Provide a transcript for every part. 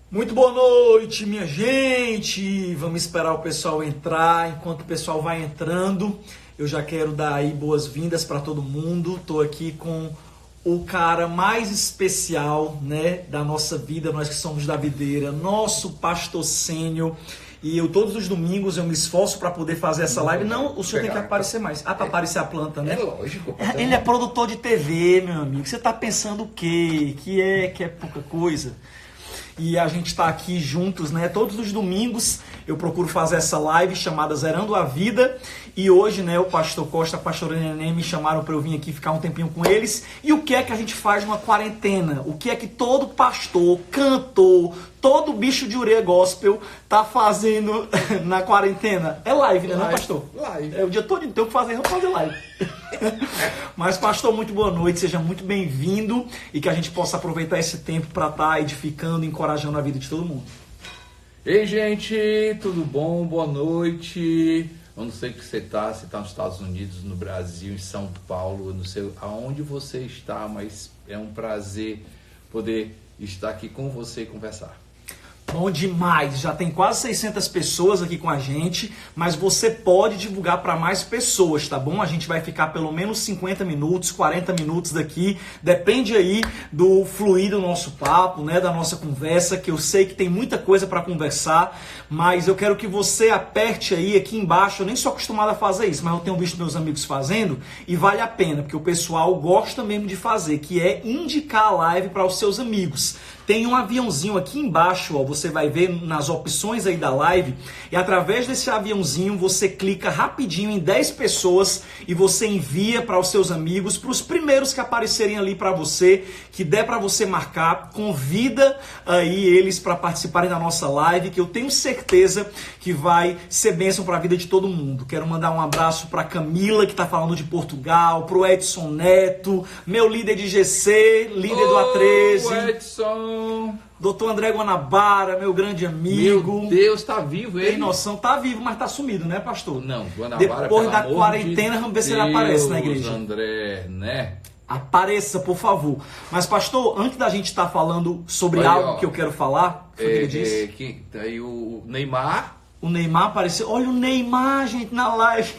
Muito boa noite, minha gente. Vamos esperar o pessoal entrar. Enquanto o pessoal vai entrando, eu já quero dar aí boas-vindas para todo mundo. Tô aqui com o cara mais especial, né, da nossa vida, nós que somos da videira, nosso pastor sênior. E eu todos os domingos eu me esforço para poder fazer essa live. Não, o senhor tem que aparecer mais. Ah, para aparecer a planta, né? É lógico. Ele é produtor de TV, meu amigo. Você tá pensando o quê? Que é pouca coisa. E a gente está aqui juntos, né? Todos os domingos eu procuro fazer essa live chamada Zerando a Vida. E hoje, né, o pastor Costa, a pastora Neném me chamaram para eu vir aqui ficar um tempinho com eles. E o que é que a gente faz numa quarentena? O que é que todo pastor, cantor, todo bicho de ureia gospel tá fazendo na quarentena? É live, né, não, pastor? Live. É o dia todo, então vamos fazer live. Mas, pastor, muito boa noite, seja muito bem-vindo e que a gente possa aproveitar esse tempo para estar edificando, encorajando a vida de todo mundo. Ei, gente, tudo bom? Boa noite. Eu não sei que você está, se está nos Estados Unidos, no Brasil, em São Paulo, eu não sei aonde você está, mas é um prazer poder estar aqui com você e conversar. Bom demais, já tem quase 600 pessoas aqui com a gente, mas você pode divulgar para mais pessoas, tá bom? A gente vai ficar pelo menos 50 minutos, 40 minutos daqui, depende aí do fluir do nosso papo, né, da nossa conversa, que eu sei que tem muita coisa para conversar, mas eu quero que você aperte aí aqui embaixo. Eu nem sou acostumado a fazer isso, mas eu tenho visto meus amigos fazendo e vale a pena, porque o pessoal gosta mesmo de fazer, que é indicar a live para os seus amigos. Tem um aviãozinho aqui embaixo, ó, você vai ver nas opções aí da live, e através desse aviãozinho você clica rapidinho em 10 pessoas e você envia para os seus amigos, para os primeiros que aparecerem ali para você, que der para você marcar, convida aí eles para participarem da nossa live, que eu tenho certeza que vai ser bênção para a vida de todo mundo. Quero mandar um abraço para Camila, que está falando de Portugal, para o Edson Neto, meu líder de GC, líder do A13. Edson! Doutor André Guanabara, meu grande amigo. Meu Deus, tá vivo ele? Tem noção, tá vivo, mas tá sumido, né, pastor? Não, Guanabara, depois da quarentena, vamos ver se ele aparece na igreja. André, né? Apareça, por favor. Mas, pastor, antes da gente estar falando sobre algo que eu quero falar, foi o que ele disse? Aí o Neymar. O Neymar apareceu. Olha o Neymar, gente, na live.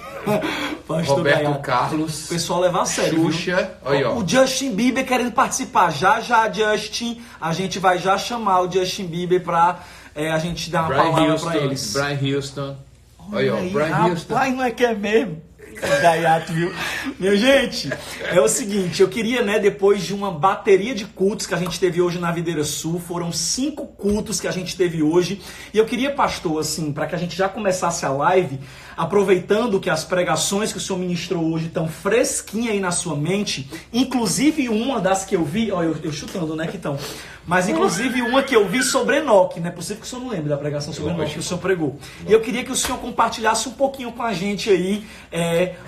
Pastor Roberto Gaiato. Carlos. O pessoal leva a sério. Xuxa. Olha, o Justin Bieber querendo participar. Já, Justin, a gente vai já chamar o Justin Bieber pra a gente dar uma palavra pra eles. Brian Houston. Olha, aí, Brian Houston. Rapaz, não é que é mesmo? Gaiato, viu? Meu gente, é o seguinte, eu queria, né, depois de uma bateria de cultos que a gente teve hoje na Videira Sul, foram 5 cultos que a gente teve hoje, e eu queria, pastor, assim, para que a gente já começasse a live, aproveitando que as pregações que o senhor ministrou hoje estão fresquinhas aí na sua mente, inclusive uma das que eu vi, ó, eu chutando, né, que estão, mas inclusive uma que eu vi sobre Enoque, não é possível que o senhor não lembre da pregação sobre Enoque que o senhor pregou. E eu queria que o senhor compartilhasse um pouquinho com a gente aí,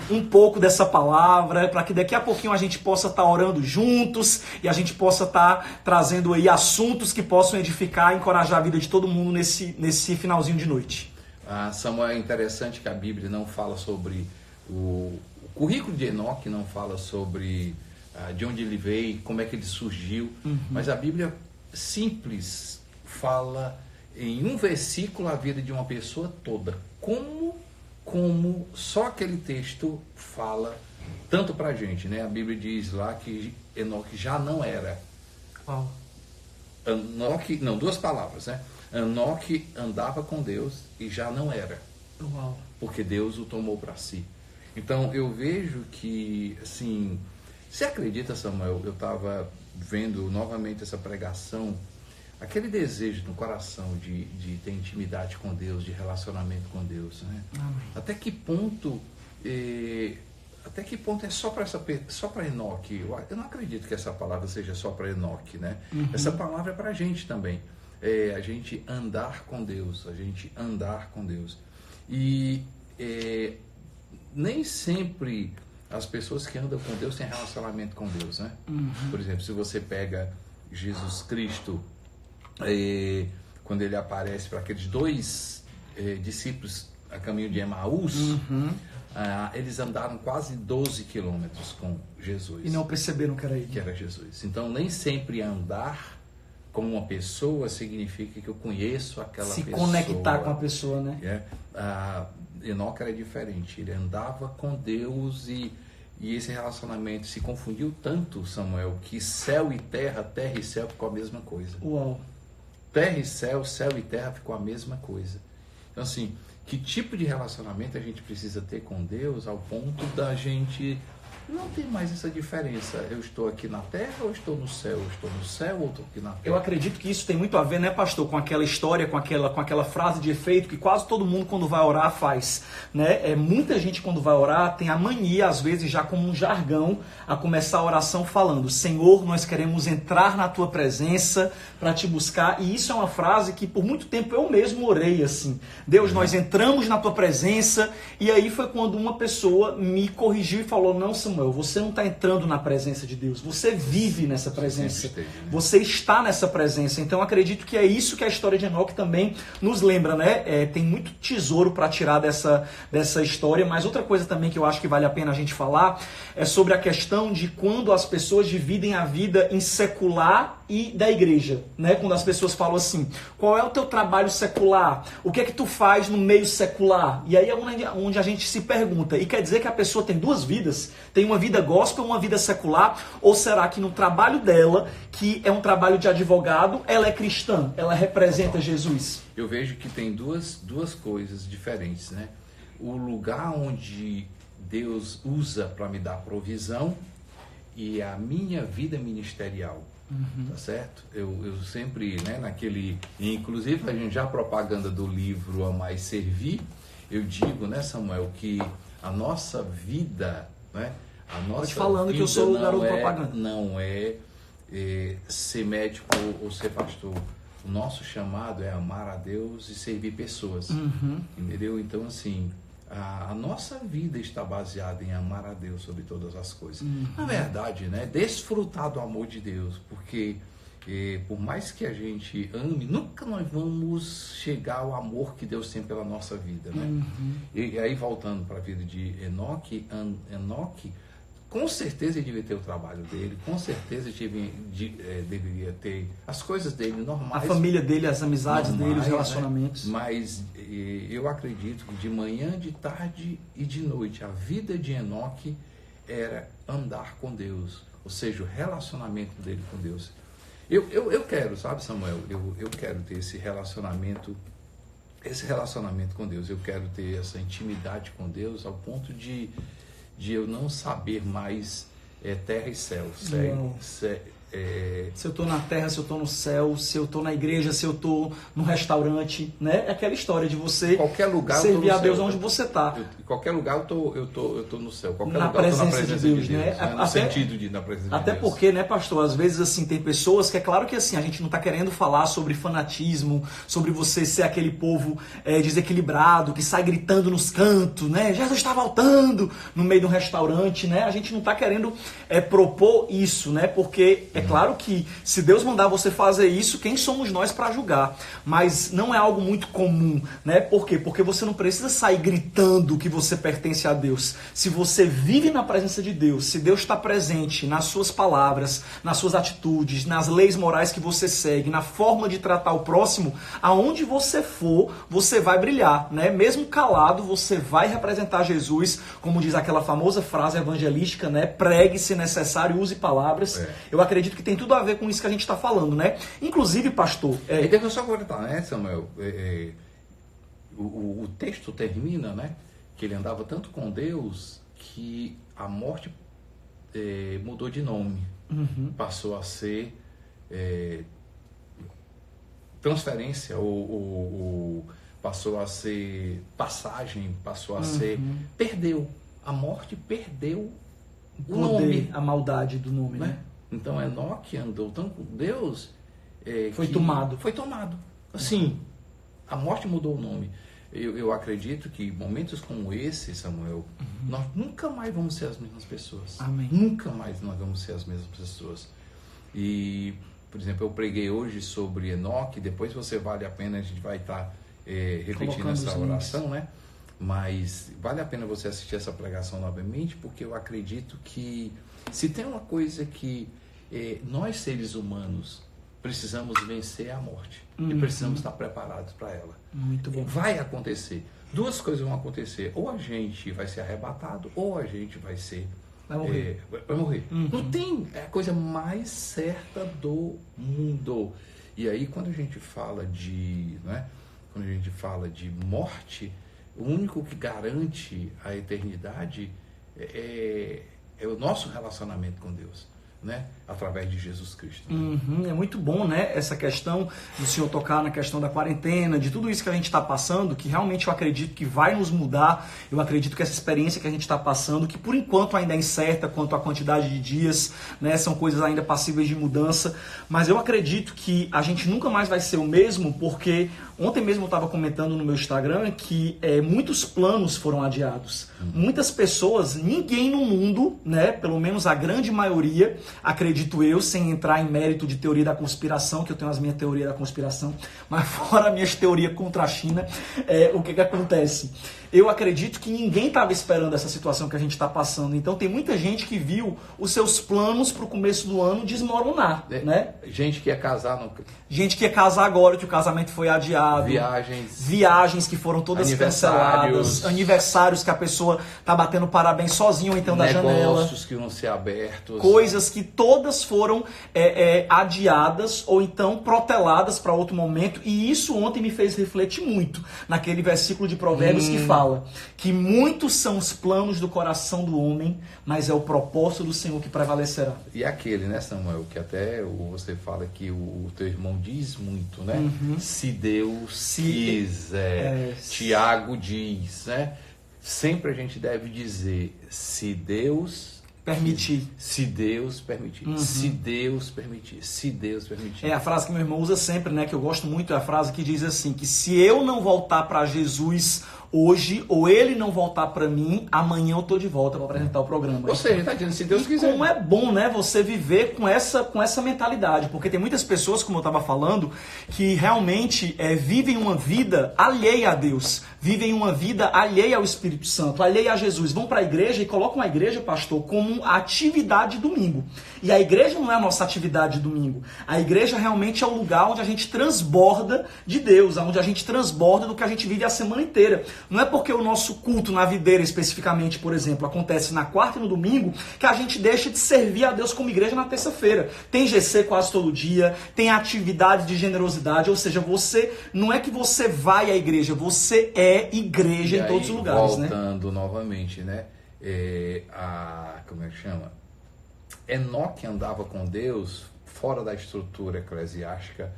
um pouco dessa palavra, para que daqui a pouquinho a gente possa estar orando juntos e a gente possa estar trazendo aí assuntos que possam edificar e encorajar a vida de todo mundo nesse finalzinho de noite. Samuel, é interessante que a Bíblia não fala sobre o currículo de Enoque, não fala sobre de onde ele veio, como é que ele surgiu, mas a Bíblia simples fala em um versículo a vida de uma pessoa toda, como só aquele texto fala tanto pra gente, né? A Bíblia diz lá que Enoque já não era. Uau. Enoque, não, 2 palavras, né? Enoque andava com Deus e já não era. Uau. Porque Deus o tomou para si. Então eu vejo que, assim, você acredita, Samuel, eu estava vendo novamente essa pregação, aquele desejo no coração de ter intimidade com Deus, de relacionamento com Deus, né? Até que ponto é só para Enoque? Eu não acredito que essa palavra seja só para Enoque, né? Essa palavra é para a gente também. A gente andar com Deus, E nem sempre as pessoas que andam com Deus têm relacionamento com Deus, né? Por exemplo, se você pega Jesus Cristo, quando ele aparece para aqueles 2 discípulos a caminho de Emaús, eles andaram quase 12 quilômetros com Jesus. E não perceberam que era ele. Que era Jesus. Então, nem sempre andar como uma pessoa significa que eu conheço aquela pessoa. Se conectar com a pessoa, né? Enoque era diferente, ele andava com Deus e esse relacionamento se confundiu tanto, Samuel, que céu e terra e céu ficou a mesma coisa. Uau! Terra e céu e terra ficou a mesma coisa. Então assim, que tipo de relacionamento a gente precisa ter com Deus ao ponto da gente não ter mais essa diferença? Eu estou aqui na terra ou estou no céu? Eu estou no céu ou estou aqui na terra? Eu acredito que isso tem muito a ver, né, pastor, com aquela história, com aquela frase de efeito que quase todo mundo quando vai orar faz, né? Muita gente quando vai orar tem a mania, às vezes já como um jargão, a começar a oração falando: Senhor, nós queremos entrar na tua presença para te buscar. E isso é uma frase que por muito tempo eu mesmo orei assim: Deus, nós entramos na tua presença. E aí foi quando uma pessoa me corrigiu e falou: não, Samuel, você não está entrando na presença de Deus, você vive nessa presença, você está nessa presença. Então acredito que é isso que a história de Enoque também nos lembra, né? Tem muito tesouro para tirar dessa história, mas outra coisa também que eu acho que vale a pena a gente falar é sobre a questão de quando as pessoas dividem a vida em secular e da igreja, né? Quando as pessoas falam assim: qual é o teu trabalho secular? O que é que tu faz no meio secular? E aí é onde a gente se pergunta: e quer dizer que a pessoa tem duas vidas? Tem uma vida gospel, uma vida secular? Ou será que no trabalho dela, que é um trabalho de advogado, ela é cristã? Ela representa Jesus? Eu vejo que tem duas coisas diferentes, né? O lugar onde Deus usa para me dar provisão e a minha vida ministerial. Tá certo? Eu sempre, né, inclusive a gente já propaganda do livro Amar e Servir, eu digo, né, Samuel, que a nossa vida, né, a nossa Pode falando vida que eu sou o garoto propaganda. Não é ser médico ou ser pastor. O nosso chamado é amar a Deus e servir pessoas, entendeu? Então assim, a nossa vida está baseada em amar a Deus sobre todas as coisas. Na verdade, né, desfrutar do amor de Deus, porque por mais que a gente ame, nunca nós vamos chegar ao amor que Deus tem pela nossa vida, né? E aí voltando para a vida de Enoque, com certeza ele devia ter o trabalho dele, com certeza deveria ter as coisas dele normais. A família dele, as amizades dele, os relacionamentos. Né? Mas eu acredito que de manhã, de tarde e de noite, a vida de Enoque era andar com Deus, ou seja, o relacionamento dele com Deus. Eu quero, sabe, Samuel, eu quero ter esse relacionamento com Deus, eu quero ter essa intimidade com Deus ao ponto de eu não saber mais terra e céu. Se eu estou na terra, se eu estou no céu, se eu estou na igreja, se eu estou no restaurante, né? É aquela história de você qualquer lugar servir a Deus onde você está. Em qualquer lugar eu tô no céu. Qualquer na lugar presença, eu tô na presença de Deus, né? No sentido de na presença de Deus. Até porque, né, pastor, às vezes assim tem pessoas que é claro que assim a gente não está querendo falar sobre fanatismo, sobre você ser aquele povo desequilibrado que sai gritando nos cantos, né? Jesus está voltando no meio de um restaurante, né? A gente não está querendo propor isso, né? Porque é claro que se Deus mandar você fazer isso, quem somos nós para julgar? Mas não é algo muito comum, né? Por quê? Porque você não precisa sair gritando que você pertence a Deus. Se você vive na presença de Deus, se Deus está presente nas suas palavras, nas suas atitudes, nas leis morais que você segue, na forma de tratar o próximo, aonde você for, você vai brilhar, né? Mesmo calado, você vai representar Jesus, como diz aquela famosa frase evangelística, né? Pregue se necessário, use palavras. Eu acredito que tem tudo a ver com isso que a gente está falando, né? Inclusive, pastor... E deixa eu só cortar, né, Samuel? O texto termina, né? Que ele andava tanto com Deus que a morte mudou de nome. Passou a ser transferência, ou passou a ser passagem, passou a ser... Perdeu. A morte perdeu o nome. A maldade do nome, né? Então Enoque andou tanto com Deus... Foi tomado. Assim, a morte mudou o nome. Eu acredito que momentos como esse, Samuel, nós nunca mais vamos ser as mesmas pessoas. Amém. Nunca mais nós vamos ser as mesmas pessoas. E, por exemplo, eu preguei hoje sobre Enoque, depois você vale a pena, a gente vai estar repetindo essa oração, né? Mas vale a pena você assistir essa pregação novamente, porque eu acredito que se tem uma coisa que nós seres humanos precisamos vencer a morte. E precisamos estar preparados para ela. Muito bom. Vai acontecer. Duas coisas vão acontecer. Ou a gente vai ser arrebatado, ou a gente vai ser... Vai morrer. Vai morrer. Não tem... É a coisa mais certa do mundo. E aí, quando a gente fala de... Né, quando a gente fala de morte, o único que garante a eternidade é o nosso relacionamento com Deus, né? Através de Jesus Cristo. É muito bom, né? Essa questão do senhor tocar na questão da quarentena, de tudo isso que a gente está passando, que realmente eu acredito que vai nos mudar. Eu acredito que essa experiência que a gente está passando, que por enquanto ainda é incerta quanto à quantidade de dias, né? São coisas ainda passíveis de mudança, mas eu acredito que a gente nunca mais vai ser o mesmo, porque ontem mesmo eu estava comentando no meu Instagram que muitos planos foram adiados. Muitas pessoas, ninguém no mundo, né? Pelo menos a grande maioria, acredito eu, sem entrar em mérito de teoria da conspiração, que eu tenho as minhas teorias da conspiração, mas fora as minhas teorias contra a China, o que acontece? Eu acredito que ninguém estava esperando essa situação que a gente está passando. Então tem muita gente que viu os seus planos para o começo do ano desmoronar, né? Gente que ia casar... Gente que ia casar agora, que o casamento foi adiado. Viagens que foram todas canceladas. Aniversários que a pessoa tá batendo parabéns sozinho ou então da janela. Negócios que vão ser abertos. Coisas que todas foram adiadas ou então proteladas para outro momento. E isso ontem me fez refletir muito naquele versículo de Provérbios que fala que muitos são os planos do coração do homem, mas é o propósito do Senhor que prevalecerá. E aquele, né, Samuel, que até você fala que o teu irmão diz muito, né? Se Deus quiser. Tiago diz, né? Sempre a gente deve dizer, se Deus permitir. Se Deus permitir. Se Deus permitir. Se Deus permitir. É a frase que meu irmão usa sempre, né? Que eu gosto muito, é a frase que diz assim, que se eu não voltar para Jesus hoje, ou ele não voltar para mim, amanhã eu tô de volta para apresentar o programa. Ou seja, tá dizendo, se Deus quiser. Como é bom, né, você viver com essa mentalidade, porque tem muitas pessoas, como eu estava falando, que realmente vivem uma vida alheia a Deus, vivem uma vida alheia ao Espírito Santo, alheia a Jesus. Vão para a igreja e colocam a igreja, pastor, como atividade de domingo. E a igreja não é a nossa atividade de domingo. A igreja realmente é o lugar onde a gente transborda de Deus, onde a gente transborda do que a gente vive a semana inteira. Não é porque o nosso culto na videira, especificamente, por exemplo, acontece na quarta e no domingo, que a gente deixa de servir a Deus como igreja na terça-feira. Tem GC quase todo dia, tem atividade de generosidade, ou seja, você não é que você vai à igreja, você é igreja em todos os lugares, né? Voltando novamente, né? Como é que chama? Enoque andava com Deus fora da estrutura eclesiástica,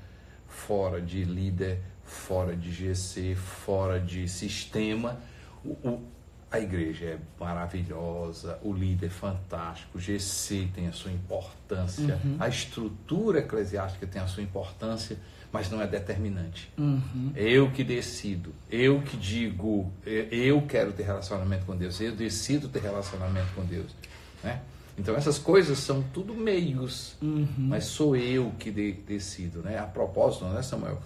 fora de líder, fora de GC, fora de sistema. A igreja é maravilhosa, o líder é fantástico, o GC tem a sua importância, a estrutura eclesiástica tem a sua importância, mas não é determinante. Eu que decido, eu que digo, eu quero ter relacionamento com Deus, eu decido ter relacionamento com Deus, né? Então essas coisas são tudo meios, mas sou eu que decido, né? A propósito, né, Samuel?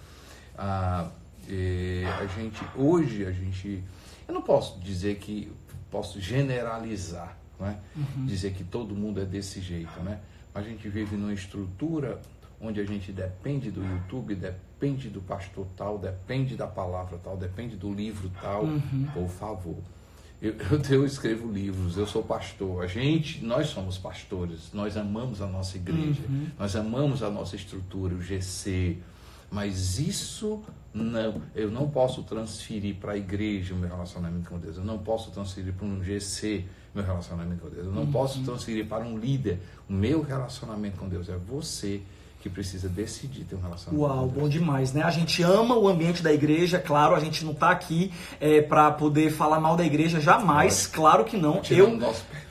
Hoje a gente, eu não posso dizer que, posso generalizar, né? Dizer que todo mundo é desse jeito, né? A gente vive numa estrutura onde a gente depende do YouTube, depende do pastor tal, depende da palavra tal, depende do livro tal, por favor. Eu escrevo livros, eu sou pastor, nós somos pastores, nós amamos a nossa igreja, nós amamos a nossa estrutura, o GC, mas isso não, eu não posso transferir para a igreja o meu relacionamento com Deus, eu não posso transferir para um GC meu relacionamento com Deus, eu não posso transferir para um líder o meu relacionamento com Deus, é você que precisa decidir ter um relacionamento. Uau, bom demais, né? A gente ama o ambiente da igreja, claro, a gente não está aqui para poder falar mal da igreja, jamais, claro que não.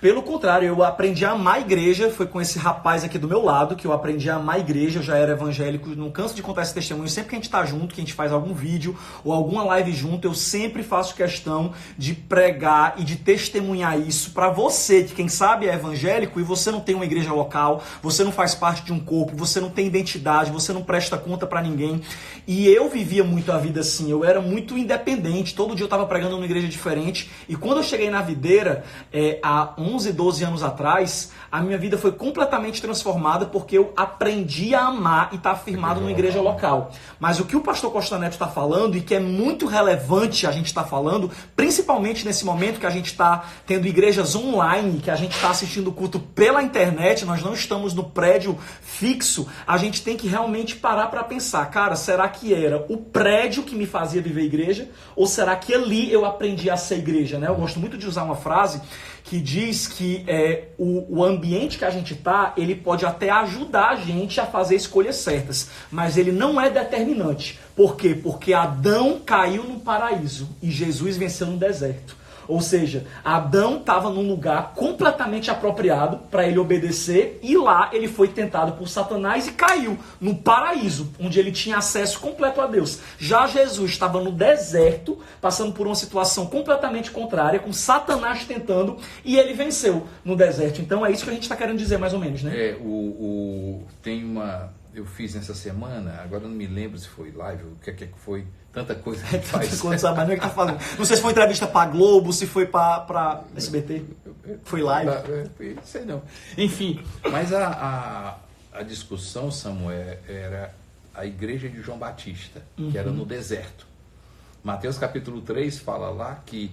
Pelo contrário, eu aprendi a amar a igreja, foi com esse rapaz aqui do meu lado que eu aprendi a amar a igreja, eu já era evangélico, não canso de contar esse testemunho, sempre que a gente está junto, que a gente faz algum vídeo ou alguma live junto, eu sempre faço questão de pregar e de testemunhar isso para você, que quem sabe é evangélico e você não tem uma igreja local, você não faz parte de um corpo, você não tem identidade, você não presta conta para ninguém. E eu vivia muito a vida assim, eu era muito independente, todo dia eu estava pregando numa igreja diferente. E quando eu cheguei na Videira, há 11, 12 anos atrás, a minha vida foi completamente transformada porque eu aprendi a amar e estar firmado numa igreja local. Mas o que o pastor Costa Neto está falando, e que é muito relevante a gente estar falando, principalmente nesse momento que a gente está tendo igrejas online, que a gente está assistindo o culto pela internet, nós não estamos no prédio fixo, a gente tem que realmente parar para pensar, cara, será que era o prédio que me fazia viver igreja? Ou será que ali eu aprendi a ser igreja? Né? Eu gosto muito de usar uma frase que diz que o ambiente que a gente está, ele pode até ajudar a gente a fazer escolhas certas, mas ele não é determinante. Por quê? Porque Adão caiu no paraíso e Jesus venceu no deserto. Ou seja, Adão estava num lugar completamente apropriado para ele obedecer, e lá ele foi tentado por Satanás e caiu no paraíso, onde ele tinha acesso completo a Deus. Já Jesus estava no deserto, passando por uma situação completamente contrária, com Satanás tentando, e ele venceu no deserto. Então é isso que a gente está querendo dizer mais ou menos, né? Tem uma... Eu fiz nessa semana, agora eu não me lembro se foi live, o que é que foi, tanta coisa que faz. Não sei se foi entrevista para Globo, se foi para SBT, foi live. Sei não. Enfim, mas a discussão, Samuel, era a igreja de João Batista, que era no deserto. Mateus capítulo 3 fala lá que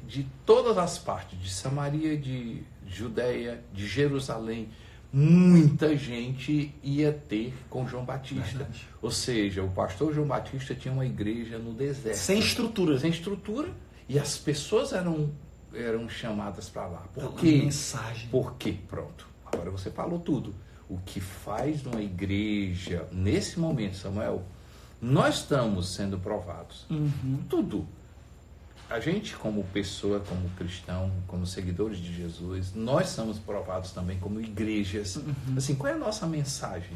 de todas as partes, de Samaria, de Judeia, de Jerusalém, muita gente ia ter com João Batista. Verdade. Ou seja, o pastor João Batista tinha uma igreja no deserto. Sem estrutura. Sem estrutura. E as pessoas eram chamadas para lá. Por Pela quê? mensagem. Por quê? Pronto. Agora você falou tudo. O que faz numa igreja, nesse momento, Samuel, nós estamos sendo provados. Tudo. A gente, como pessoa, como cristão, como seguidores de Jesus, nós somos provados também como igrejas. Assim, qual é a nossa mensagem?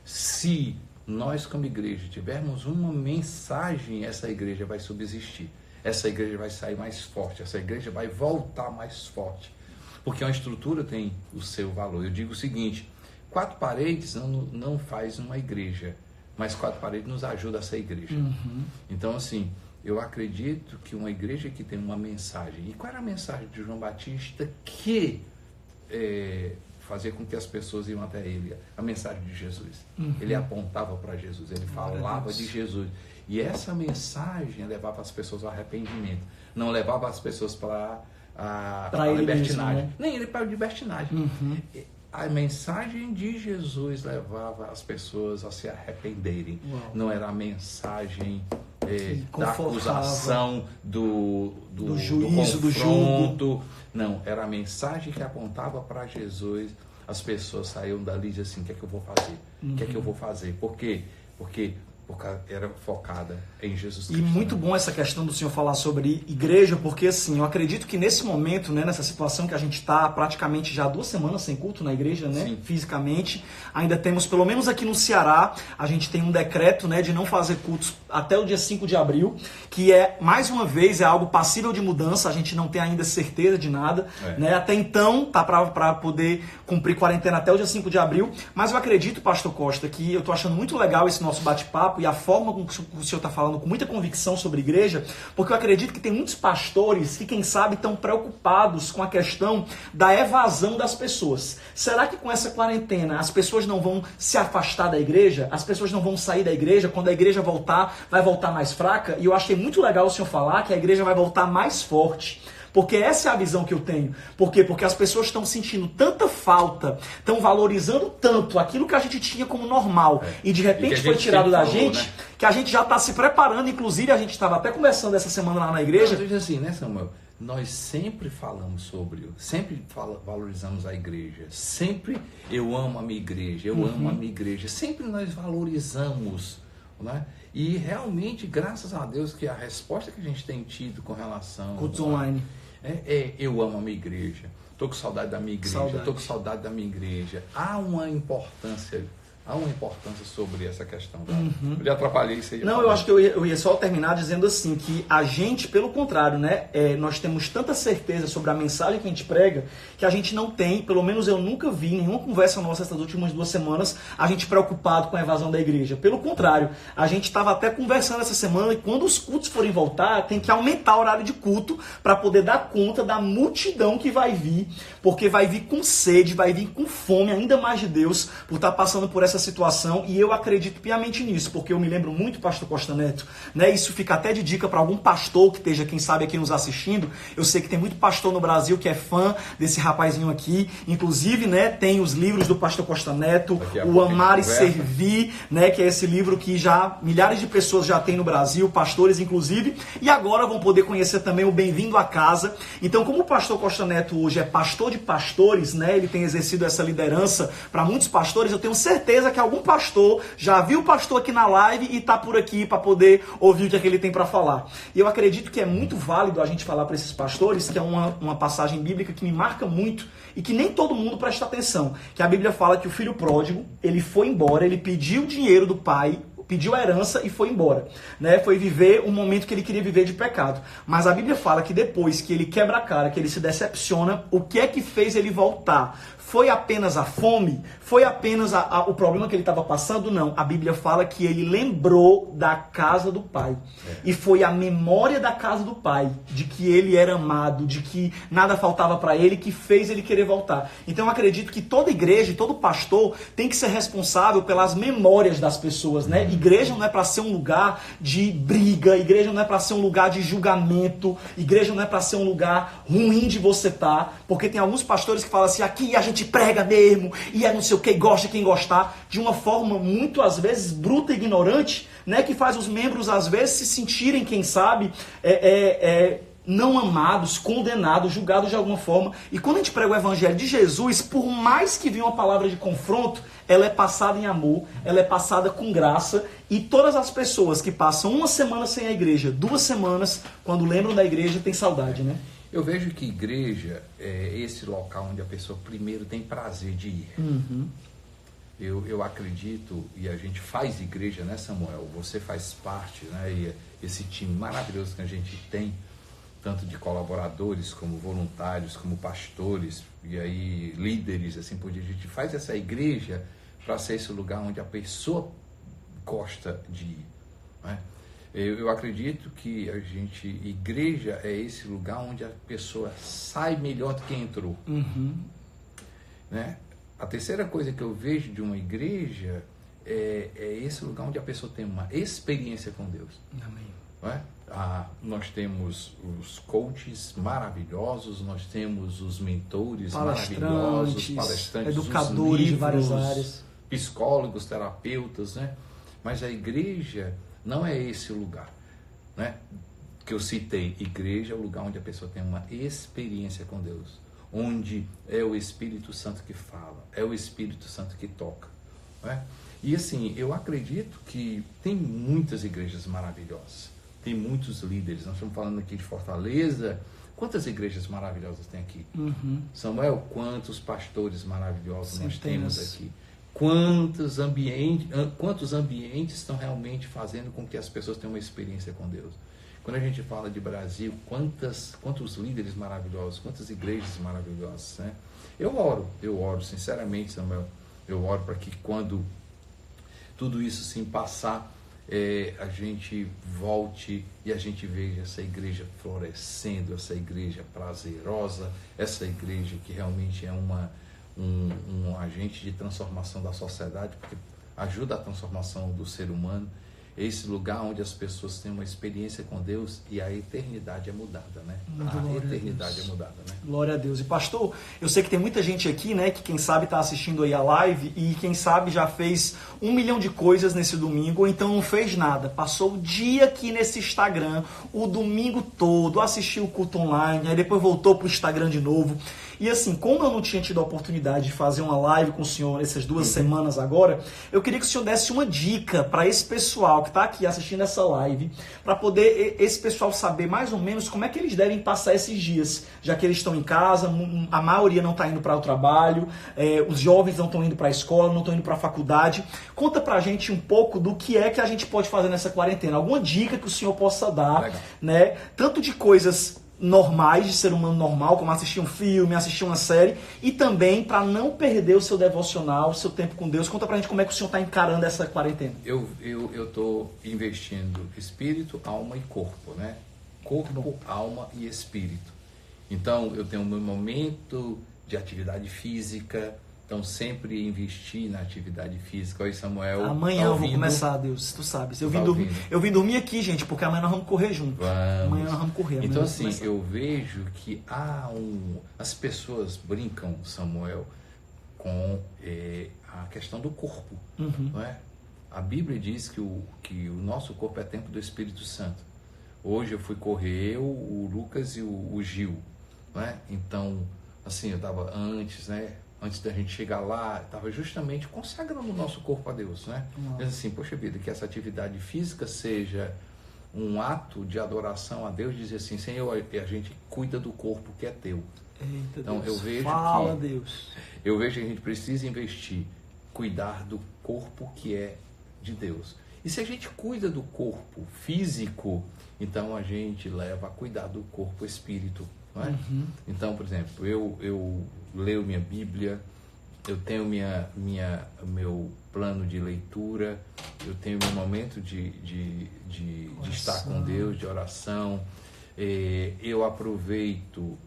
Se nós, como igreja, tivermos uma mensagem, essa igreja vai subsistir. Essa igreja vai sair mais forte. Essa igreja vai voltar mais forte. Porque uma estrutura tem o seu valor. Eu digo o seguinte, 4 paredes não faz uma igreja, mas 4 paredes nos ajuda a ser igreja. Então, assim... Eu acredito que uma igreja que tem uma mensagem, e qual era a mensagem de João Batista que fazia com que as pessoas iam até ele? A mensagem de Jesus. Ele apontava para Jesus, ele falava de Jesus. E essa mensagem levava as pessoas ao arrependimento, não levava as pessoas para a libertinagem. Mesmo, né? Nem ele para a libertinagem. A mensagem de Jesus levava as pessoas a se arrependerem. Não era a mensagem da acusação, do juízo, do julgo. Não, era a mensagem que apontava para Jesus. As pessoas saíam dali e diziam assim, o que é que eu vou fazer? O que é que eu vou fazer? Por quê? Porque era focada em Jesus Cristo. E muito bom essa questão do senhor falar sobre igreja, porque assim, eu acredito que nesse momento, né, nessa situação que a gente está praticamente já 2 semanas sem culto na igreja, né, fisicamente, ainda temos, pelo menos aqui no Ceará, a gente tem um decreto, né, de não fazer cultos até o dia 5 de abril, que mais uma vez, é algo passível de mudança, a gente não tem ainda certeza de nada, né, até então, tá para poder cumprir quarentena até o dia 5 de abril, mas eu acredito, pastor Costa, que eu tô achando muito legal esse nosso bate-papo e a forma como o senhor está falando com muita convicção sobre igreja, porque eu acredito que tem muitos pastores que, quem sabe, estão preocupados com a questão da evasão das pessoas. Será que com essa quarentena as pessoas não vão se afastar da igreja? As pessoas não vão sair da igreja? Quando a igreja voltar, vai voltar mais fraca? E eu achei muito legal o senhor falar que a igreja vai voltar mais forte. Porque essa é a visão que eu tenho. Por quê? Porque as pessoas estão sentindo tanta falta, estão valorizando tanto aquilo que a gente tinha como normal, e de repente foi tirado da gente, né? Que a gente já está se preparando. Inclusive, a gente estava até conversando essa semana lá na igreja. Eu digo assim, né, Samuel? Nós sempre falamos valorizamos a igreja. Sempre eu amo a minha igreja, eu amo a minha igreja. Sempre nós valorizamos, né? E realmente, graças a Deus, que a resposta que a gente tem tido com relação... Cultos online. Eu amo a minha igreja, estou com saudade da minha igreja, estou com saudade da minha igreja. Há uma importância há uma importância sobre essa questão. Eu lhe atrapalhei isso aí. Não, eu acho que eu ia só terminar dizendo assim, que a gente, pelo contrário, né, nós temos tanta certeza sobre a mensagem que a gente prega, que a gente não tem, pelo menos eu nunca vi em nenhuma conversa nossa essas últimas 2 semanas, a gente preocupado com a evasão da igreja. Pelo contrário, a gente estava até conversando essa semana e quando os cultos forem voltar, tem que aumentar o horário de culto para poder dar conta da multidão que vai vir, porque vai vir com sede, vai vir com fome ainda mais de Deus, por estar passando por essa situação, e eu acredito piamente nisso, porque eu me lembro muito, pastor Costa Neto, né, isso fica até de dica para algum pastor que esteja, quem sabe, aqui nos assistindo. Eu sei que tem muito pastor no Brasil que é fã desse rapazinho aqui, inclusive, né, tem os livros do pastor Costa Neto, o Amar e Servir, né, que é esse livro que já milhares de pessoas já têm no Brasil, pastores inclusive, e agora vão poder conhecer também o Bem-vindo à Casa. Então, como o pastor Costa Neto hoje é pastor de pastores, né, ele tem exercido essa liderança para muitos pastores, eu tenho certeza que algum pastor já viu o pastor aqui na live e está por aqui para poder ouvir o que é que ele tem para falar. E eu acredito que é muito válido a gente falar para esses pastores, que é uma passagem bíblica que me marca muito e que nem todo mundo presta atenção, que a Bíblia fala que o filho pródigo, ele foi embora, ele pediu o dinheiro do pai, pediu a herança e foi embora, né? Foi viver um momento que ele queria viver de pecado. Mas a Bíblia fala que depois que ele quebra a cara, que ele se decepciona, o que é que fez ele voltar? Foi apenas a fome? Foi apenas o problema que ele estava passando? Não. A Bíblia fala que ele lembrou da casa do pai. E foi a memória da casa do pai, de que ele era amado, de que nada faltava para ele, que fez ele querer voltar. Então eu acredito que toda igreja, todo pastor tem que ser responsável pelas memórias das pessoas, né? Igreja não é para ser um lugar de briga, igreja não é para ser um lugar de julgamento, igreja não é para ser um lugar ruim de você estar, porque tem alguns pastores que falam assim, aqui a gente prega mesmo, e é não sei o que, gosta quem gostar, de uma forma muito, às vezes, bruta e ignorante, né, que faz os membros, às vezes, se sentirem, quem sabe, não amados, condenados, julgados de alguma forma. E quando a gente prega o evangelho de Jesus, por mais que venha uma palavra de confronto, ela é passada em amor, ela é passada com graça, e todas as pessoas que passam 1 semana sem a igreja, 2 semanas, quando lembram da igreja, tem saudade, né? Eu vejo que igreja é esse local onde a pessoa primeiro tem prazer de ir. Eu acredito, e a gente faz igreja, né, Samuel? Você faz parte, né? E esse time maravilhoso que a gente tem, tanto de colaboradores, como voluntários, como pastores, e aí líderes, assim por diante. A gente faz essa igreja para ser esse lugar onde a pessoa gosta de ir, né? Eu acredito que igreja é esse lugar onde a pessoa sai melhor do que entrou. Né? A terceira coisa que eu vejo de uma igreja é esse lugar onde a pessoa tem uma experiência com Deus. Amém. Não é? Nós temos os coaches maravilhosos, nós temos os mentores maravilhosos, palestrantes, educadores livros, de várias áreas, psicólogos, terapeutas, né? Mas a igreja não é esse o lugar, né, que eu citei. Igreja é o lugar onde a pessoa tem uma experiência com Deus, onde é o Espírito Santo que fala, é o Espírito Santo que toca, né? E assim, eu acredito que tem muitas igrejas maravilhosas, tem muitos líderes. Nós estamos falando aqui de Fortaleza. Quantas igrejas maravilhosas tem aqui? Samuel, quantos pastores maravilhosos nós temos aqui? Quantos ambientes estão realmente fazendo com que as pessoas tenham uma experiência com Deus? Quando a gente fala de Brasil, quantos líderes maravilhosos, quantas igrejas maravilhosas, né? Eu oro sinceramente, Samuel, eu oro para que quando tudo isso se passar, a gente volte e a gente veja essa igreja florescendo, essa igreja prazerosa, essa igreja que realmente é um agente de transformação da sociedade, porque ajuda a transformação do ser humano. É esse lugar onde as pessoas têm uma experiência com Deus e a eternidade é mudada, né? A eternidade é mudada, né? Glória a Deus. E pastor, eu sei que tem muita gente aqui, né, que quem sabe está assistindo aí a live e quem sabe já fez 1 milhão de coisas nesse domingo, ou então não fez nada. Passou o dia aqui nesse Instagram, o domingo todo, assistiu o culto online, aí depois voltou para o Instagram de novo. E assim, como eu não tinha tido a oportunidade de fazer uma live com o senhor essas 2 semanas agora, eu queria que o senhor desse uma dica para esse pessoal que está aqui assistindo essa live, para poder esse pessoal saber mais ou menos como é que eles devem passar esses dias, já que eles estão em casa, a maioria não está indo para o trabalho, os jovens não estão indo para a escola, não estão indo para a faculdade. Conta pra gente um pouco do que é que a gente pode fazer nessa quarentena, alguma dica que o senhor possa dar, né? Tanto de coisas normais, de ser humano normal, como assistir um filme, assistir uma série, e também para não perder o seu devocional, o seu tempo com Deus. Conta pra gente como é que o senhor está encarando essa quarentena. Eu estou investindo espírito, alma e corpo, né? Corpo, alma e espírito. Então, eu tenho o meu momento de atividade física, então sempre investir na atividade física. Oi, Samuel. Amanhã eu vou começar, Deus, tu sabes. Eu vim dormir aqui, gente, porque amanhã nós vamos correr junto. Amanhã nós vamos correr. Então assim, eu vejo que as pessoas brincam, Samuel, com a questão do corpo. Não é? A Bíblia diz que o nosso corpo é templo do Espírito Santo. Hoje eu fui correr, o Lucas e o Gil. Não é? Então, assim, eu estava antes da gente chegar lá, estava justamente consagrando o nosso corpo a Deus, né? Mas assim, poxa vida, que essa atividade física seja um ato de adoração a Deus, dizer assim, Senhor, a gente cuida do corpo que é teu. Eita, então Deus. eu vejo Deus. Eu vejo que a gente precisa investir, cuidar do corpo que é de Deus. E se a gente cuida do corpo físico, então a gente leva a cuidar do corpo espírito. Não é? Então, por exemplo, eu leio minha Bíblia, eu tenho meu plano de leitura, eu tenho meu momento de estar com Deus, de oração, eu aproveito,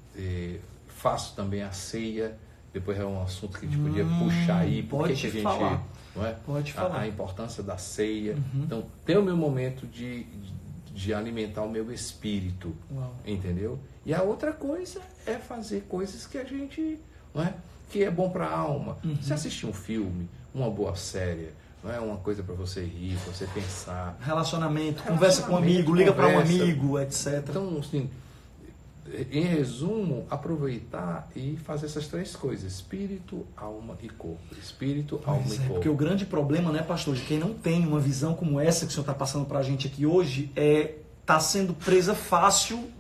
faço também a ceia, depois é um assunto que a gente podia puxar aí, porque que a gente falar. Não é? Pode falar. A importância da ceia. Então, tem o meu momento de alimentar o meu espírito, entendeu? E a outra coisa é fazer coisas que a gente, não é? Que é bom para a alma. Você assistir um filme, uma boa série, não é uma coisa para você rir, para você pensar. Relacionamento, conversa com um amigo, liga para um amigo, etc. Então, assim, em resumo, aproveitar e fazer essas 3 coisas: espírito, alma e corpo. Espírito, alma e corpo. Porque o grande problema, né, pastor, de quem não tem uma visão como essa que o senhor está passando para a gente aqui hoje, está sendo presa fácil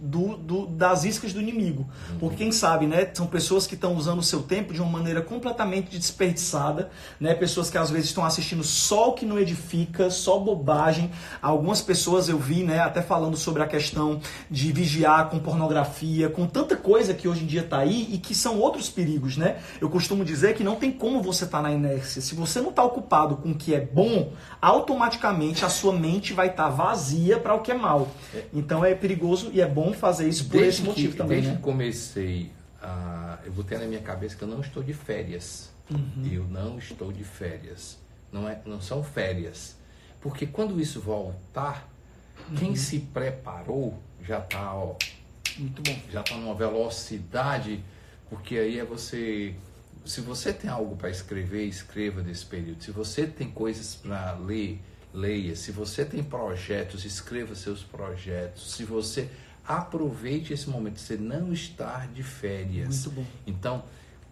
das iscas do inimigo. Porque quem sabe, né, são pessoas que estão usando o seu tempo de uma maneira completamente desperdiçada, né, pessoas que às vezes estão assistindo só o que não edifica, só bobagem. Algumas pessoas eu vi, né, até falando sobre a questão de vigiar com pornografia, com tanta coisa que hoje em dia está aí e que são outros perigos, né? Eu costumo dizer que não tem como você estar na inércia. Se você não está ocupado com o que é bom, automaticamente a sua mente vai estar vazia para o que é mal. Então é perigoso e é bom fazer isso por esse motivo também, desde né? que comecei, eu vou ter na minha cabeça que eu não estou de férias. Eu não estou de férias. Não são férias. Porque quando isso voltar, quem se preparou já está, muito bom. Já está numa velocidade, porque aí é você... Se você tem algo para escrever, escreva desse período. Se você tem coisas para ler, leia. Se você tem projetos, escreva seus projetos. Se você aproveite esse momento, você não estar de férias. Muito bom. Então,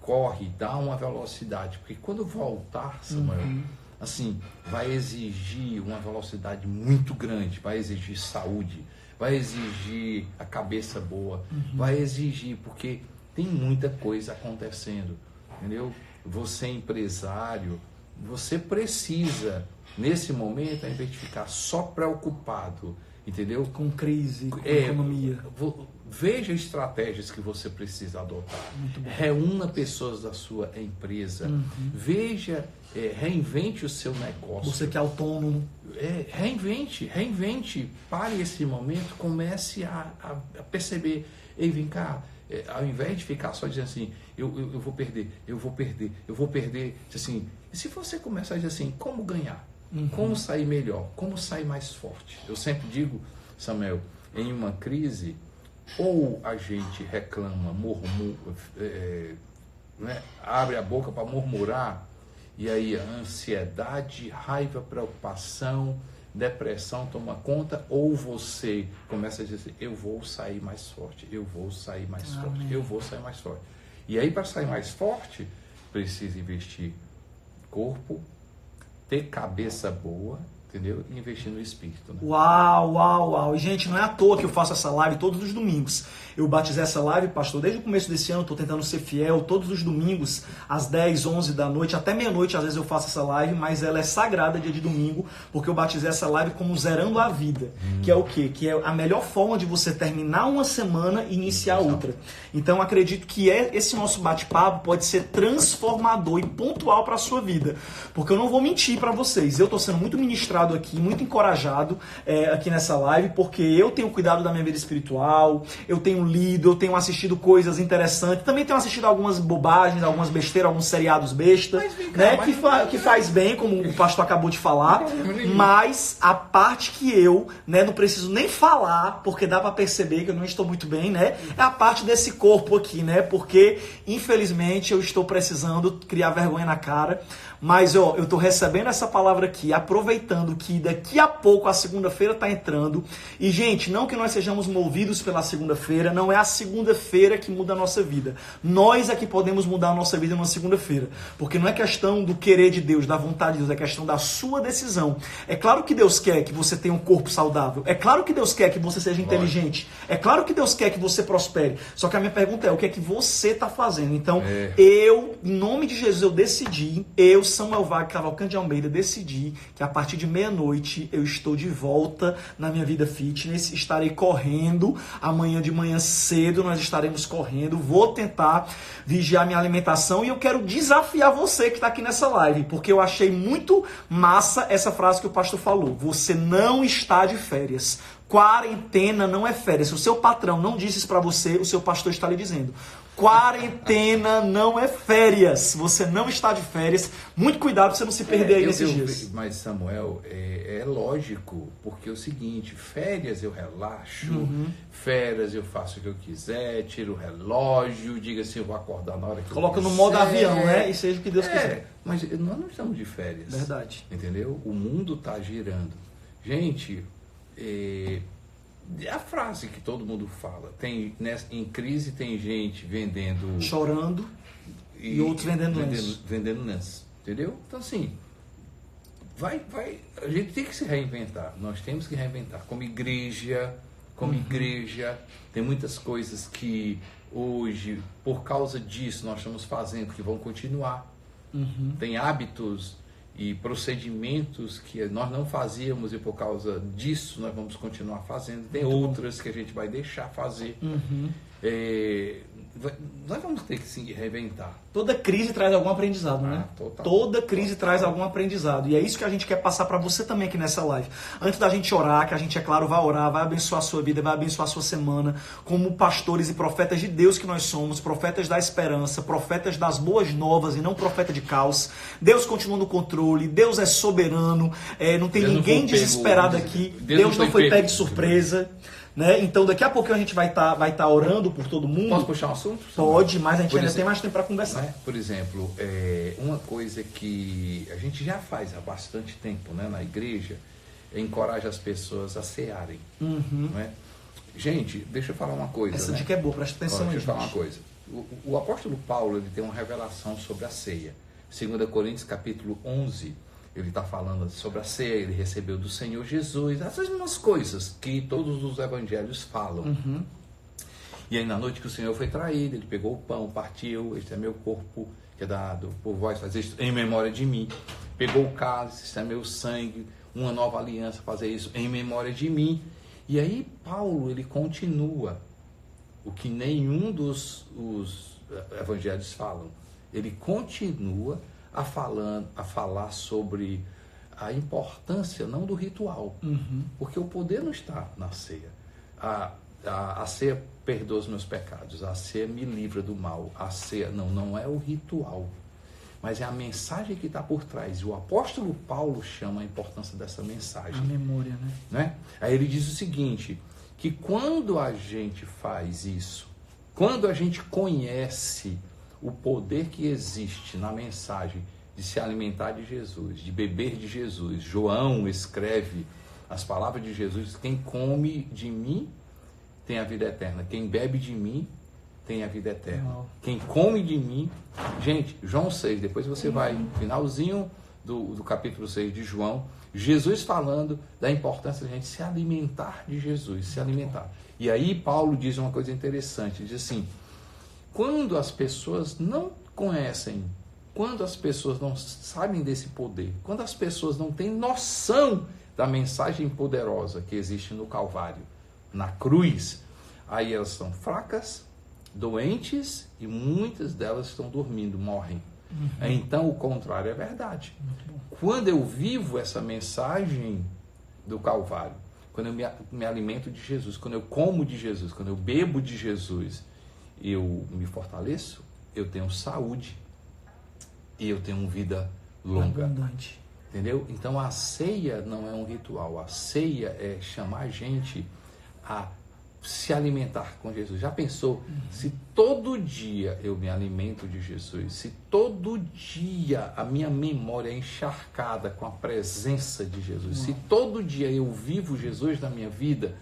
corre, dá uma velocidade, porque quando voltar, Samuel, assim, vai exigir uma velocidade muito grande, vai exigir saúde, vai exigir a cabeça boa, vai exigir, porque tem muita coisa acontecendo, entendeu? Você é empresário, você precisa, nesse momento, ao invés de ficar só preocupado, entendeu? Com crise, com economia. Veja estratégias que você precisa adotar. Reúna pessoas da sua empresa. Veja, reinvente o seu negócio. Você que é autônomo. Reinvente. Pare esse momento, comece a perceber. Ei, vem cá. Ao invés de ficar só dizendo assim, eu vou perder, assim, e se você começar a dizer assim, como ganhar? Como sair melhor? Como sair mais forte? Eu sempre digo, Samuel, em uma crise, ou a gente reclama, né, abre a boca para murmurar, e aí a ansiedade, raiva, preocupação, depressão toma conta, ou você começa a dizer assim, eu vou sair mais forte, eu vou sair mais forte, eu vou sair mais forte. E aí, para sair mais forte, precisa investir corpo, ter cabeça boa, entendeu? E investir no espírito. Né? Uau, uau, uau. E, gente, não é à toa que eu faço essa live todos os domingos. Eu batizei essa live, pastor, desde o começo desse ano, estou tentando ser fiel, todos os domingos, às 10, 11 da noite, até meia-noite, às vezes eu faço essa live, mas ela é sagrada, dia de domingo, porque eu batizei essa live como Zerando a Vida, que é o quê? Que é a melhor forma de você terminar uma semana e iniciar outra. Então, acredito que esse nosso bate-papo pode ser transformador e pontual para a sua vida, porque eu não vou mentir para vocês, eu estou sendo muito ministrado aqui, muito encorajado aqui nessa live, porque eu tenho cuidado da minha vida espiritual, eu tenho lido, eu tenho assistido coisas interessantes, também tenho assistido algumas bobagens, algumas besteiras, alguns seriados besta, né, que faz bem, como o pastor acabou de falar, mas a parte que eu, né, não preciso nem falar, porque dá pra perceber que eu não estou muito bem, né, é a parte desse corpo aqui, né, porque infelizmente eu estou precisando criar vergonha na cara, mas ó, eu tô recebendo essa palavra aqui, aproveitando que daqui a pouco a segunda-feira tá entrando, e gente, não que nós sejamos movidos pela segunda-feira, não é a segunda-feira que muda a nossa vida. Nós é que podemos mudar a nossa vida numa segunda-feira. Porque não é questão do querer de Deus, da vontade de Deus, é questão da sua decisão. É claro que Deus quer que você tenha um corpo saudável. É claro que Deus quer que você seja inteligente. É claro que Deus quer que você prospere. Só que a minha pergunta é, o que é que você está fazendo? Então, eu, em nome de Jesus, eu decidi, Samuel Wagner Cavalcante de Almeida, decidi que a partir de meia-noite eu estou de volta na minha vida fitness, estarei correndo, amanhã de manhã cedo nós estaremos correndo, vou tentar vigiar minha alimentação e eu quero desafiar você que está aqui nessa live, porque eu achei muito massa essa frase que o pastor falou, você não está de férias. Quarentena não é férias. Se o seu patrão não disse isso para você, o seu pastor está lhe dizendo. Quarentena não é férias. Você não está de férias. Muito cuidado para você não se perder aí nesses dias. Mas, Samuel, é lógico, porque é o seguinte, férias eu relaxo, férias eu faço o que eu quiser, tiro o relógio, diga assim, eu vou acordar na hora que coloca eu quiser. no modo avião, né? E seja o que Deus quiser. Mas nós não estamos de férias. Verdade. Entendeu? O mundo está girando. Gente, a frase que todo mundo fala, em crise tem gente vendendo... chorando e outros vendendo lenço. Vendendo lenço, entendeu? Então assim, a gente tem que se reinventar, nós temos que reinventar. Como igreja, tem muitas coisas que hoje, por causa disso, nós estamos fazendo, que vão continuar. Tem hábitos e procedimentos que nós não fazíamos e por causa disso nós vamos continuar fazendo. Tem outras que a gente vai deixar fazer. Nós vamos ter que se reinventar. Toda crise traz algum aprendizado, né? Toda crise traz algum aprendizado. E é isso que a gente quer passar para você também aqui nessa live. Antes da gente orar, que a gente, é claro, vai orar, vai abençoar a sua vida, vai abençoar a sua semana, como pastores e profetas de Deus que nós somos, profetas da esperança, profetas das boas novas e não profeta de caos. Deus continua no controle, Deus é soberano, não tem ninguém desesperado aqui. Deus não foi pego de surpresa. Né? Então daqui a pouquinho a gente vai estar orando por todo mundo. Posso puxar um assunto? Pode, mas a gente ainda tem mais tempo para conversar. Né? Por exemplo, uma coisa que a gente já faz há bastante tempo, né, na igreja, encoraja as pessoas a cearem. Né? Gente, deixa eu falar uma coisa. Essa dica é boa, presta atenção aí. Deixa eu falar uma coisa. O apóstolo Paulo, ele tem uma revelação sobre a ceia. 2 Coríntios capítulo 11, ele está falando sobre a ceia, ele recebeu do Senhor Jesus, essas mesmas coisas que todos os evangelhos falam. E aí na noite que o Senhor foi traído, ele pegou o pão, partiu, este é meu corpo, que é dado por vós, fazer isso em memória de mim. Pegou o cálice, este é meu sangue, uma nova aliança, fazer isso em memória de mim. E aí Paulo, ele continua o que nenhum dos evangelhos falam. Ele continua a falar sobre a importância não do ritual, porque o poder não está na ceia. A ceia perdoa os meus pecados, a ceia me livra do mal, a ceia não é o ritual, mas é a mensagem que está por trás. E o apóstolo Paulo chama a importância dessa mensagem. A memória, né? Aí ele diz o seguinte, que quando a gente faz isso, quando a gente conhece o poder que existe na mensagem de se alimentar de Jesus, de beber de Jesus. João escreve as palavras de Jesus, quem come de mim tem a vida eterna, quem bebe de mim tem a vida eterna. Quem come de mim... Gente, João 6, depois você vai, finalzinho do capítulo 6 de João, Jesus falando da importância da gente se alimentar de Jesus, se alimentar. E aí Paulo diz uma coisa interessante, diz assim, quando as pessoas não conhecem, quando as pessoas não sabem desse poder, quando as pessoas não têm noção da mensagem poderosa que existe no Calvário, na cruz, aí elas são fracas, doentes e muitas delas estão dormindo, morrem. Então o contrário é verdade. Quando eu vivo essa mensagem do Calvário, quando eu me alimento de Jesus, quando eu como de Jesus, quando eu bebo de Jesus, eu me fortaleço, eu tenho saúde e eu tenho uma vida longa. Abundante. Entendeu? Então a ceia não é um ritual, a ceia é chamar a gente a se alimentar com Jesus. Já pensou? Se todo dia eu me alimento de Jesus, se todo dia a minha memória é encharcada com a presença de Jesus, se todo dia eu vivo Jesus na minha vida,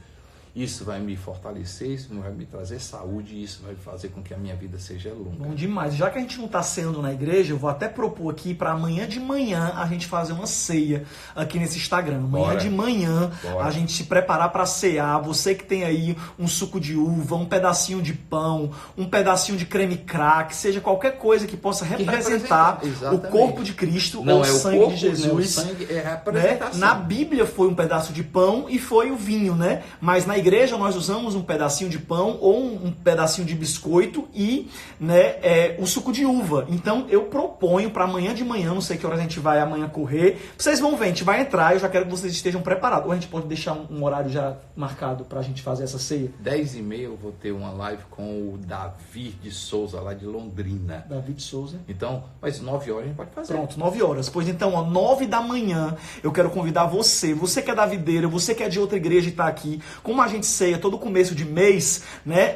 isso vai me fortalecer, isso vai me trazer saúde, isso vai fazer com que a minha vida seja longa. Bom demais. Já que a gente não está ceando na igreja, eu vou até propor aqui para amanhã de manhã a gente fazer uma ceia aqui nesse Instagram. Amanhã de manhã a gente se preparar para cear. Você que tem aí um suco de uva, um pedacinho de pão, um pedacinho de creme crack, seja qualquer coisa que possa representar o corpo de Cristo ou o sangue de Jesus. Não, o sangue é a representação. Na Bíblia foi um pedaço de pão e foi o vinho, né? Mas na igreja nós usamos um pedacinho de pão ou um pedacinho de biscoito e o suco de uva. Então eu proponho para amanhã de manhã, não sei que horas a gente vai amanhã correr, vocês vão ver, a gente vai entrar, eu já quero que vocês estejam preparados. Ou a gente pode deixar um horário já marcado para a gente fazer essa ceia? 10h30 eu vou ter uma live com o Davi de Souza, lá de Londrina. Davi de Souza. Então, mas 9 horas a gente pode fazer. Pronto, 9 horas. Pois então, 9 da manhã, eu quero convidar você que é da videira, você que é de outra igreja e está aqui, como a gente ceia todo começo de mês, né?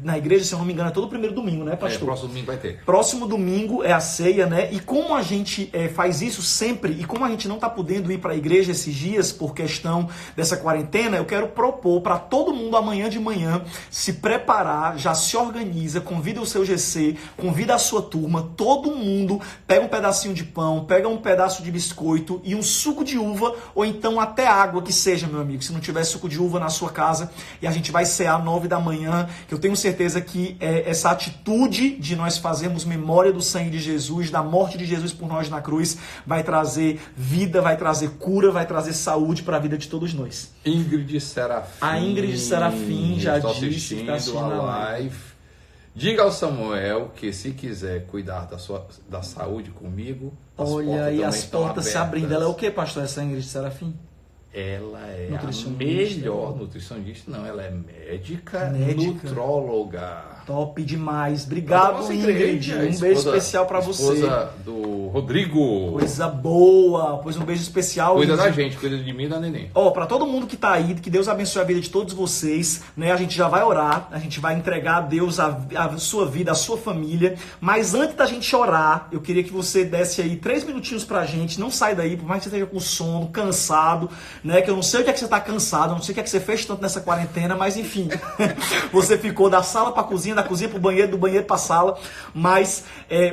Na igreja, se eu não me engano, é todo primeiro domingo, né, pastor? Próximo domingo vai ter. Próximo domingo é a ceia, né? E como a gente faz isso sempre, e como a gente não está podendo ir para a igreja esses dias por questão dessa quarentena, eu quero propor para todo mundo amanhã de manhã se preparar, já se organiza, convida o seu GC, convida a sua turma, todo mundo pega um pedacinho de pão, pega um pedaço de biscoito e um suco de uva, ou então até água que seja, meu amigo, se não tiver suco de uva na sua casa, e a gente vai cear 9 da manhã, que eu tenho certeza que essa atitude de nós fazermos memória do sangue de Jesus, da morte de Jesus por nós na cruz, vai trazer vida, vai trazer cura, vai trazer saúde para a vida de todos nós. Ingrid Serafim. A Ingrid Serafim já disse que está assistindo a live. Diga ao Samuel que se quiser cuidar da saúde comigo, olha aí as portas se abrindo. Ela é o que, pastor, essa Ingrid Serafim? Ela é a melhor nutricionista, não, ela é médica. Nutróloga. Top demais. Obrigado, Ingrid. Um beijo especial para você. Esposa do Rodrigo. Coisa boa. Pois um beijo especial. Cuida da gente, cuida de mim e da neném. Para todo mundo que tá aí, que Deus abençoe a vida de todos vocês, né? A gente já vai orar, a gente vai entregar a Deus a sua vida, a sua família. Mas antes da gente orar, eu queria que você desse aí 3 minutinhos pra gente. Não sai daí, por mais que você esteja com sono, cansado, né? Que eu não sei o que é que você tá cansado, eu não sei o que é que você fez tanto nessa quarentena, mas enfim. Você ficou da sala pra cozinha, da cozinha pro banheiro, do banheiro pra sala. Mas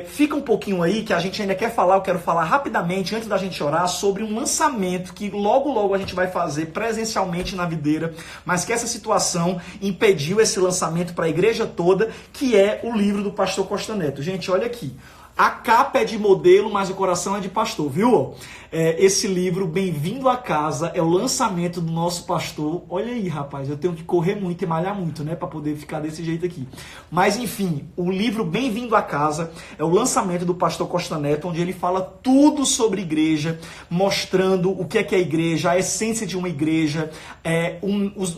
fica um pouquinho aí, que a gente ainda quer falar, eu quero falar rapidamente, antes da gente orar, sobre um lançamento que logo a gente vai fazer presencialmente na videira, mas que essa situação impediu esse lançamento para a igreja toda, que é o livro do pastor Costa Neto. Gente, olha aqui. A capa é de modelo, mas o coração é de pastor, viu? Esse livro, Bem-vindo a Casa, é o lançamento do nosso pastor. Olha aí, rapaz, eu tenho que correr muito e malhar muito, né? Para poder ficar desse jeito aqui. Mas, enfim, o livro Bem-vindo a Casa é o lançamento do pastor Costa Neto, onde ele fala tudo sobre igreja, mostrando o que é a igreja, a essência de uma igreja,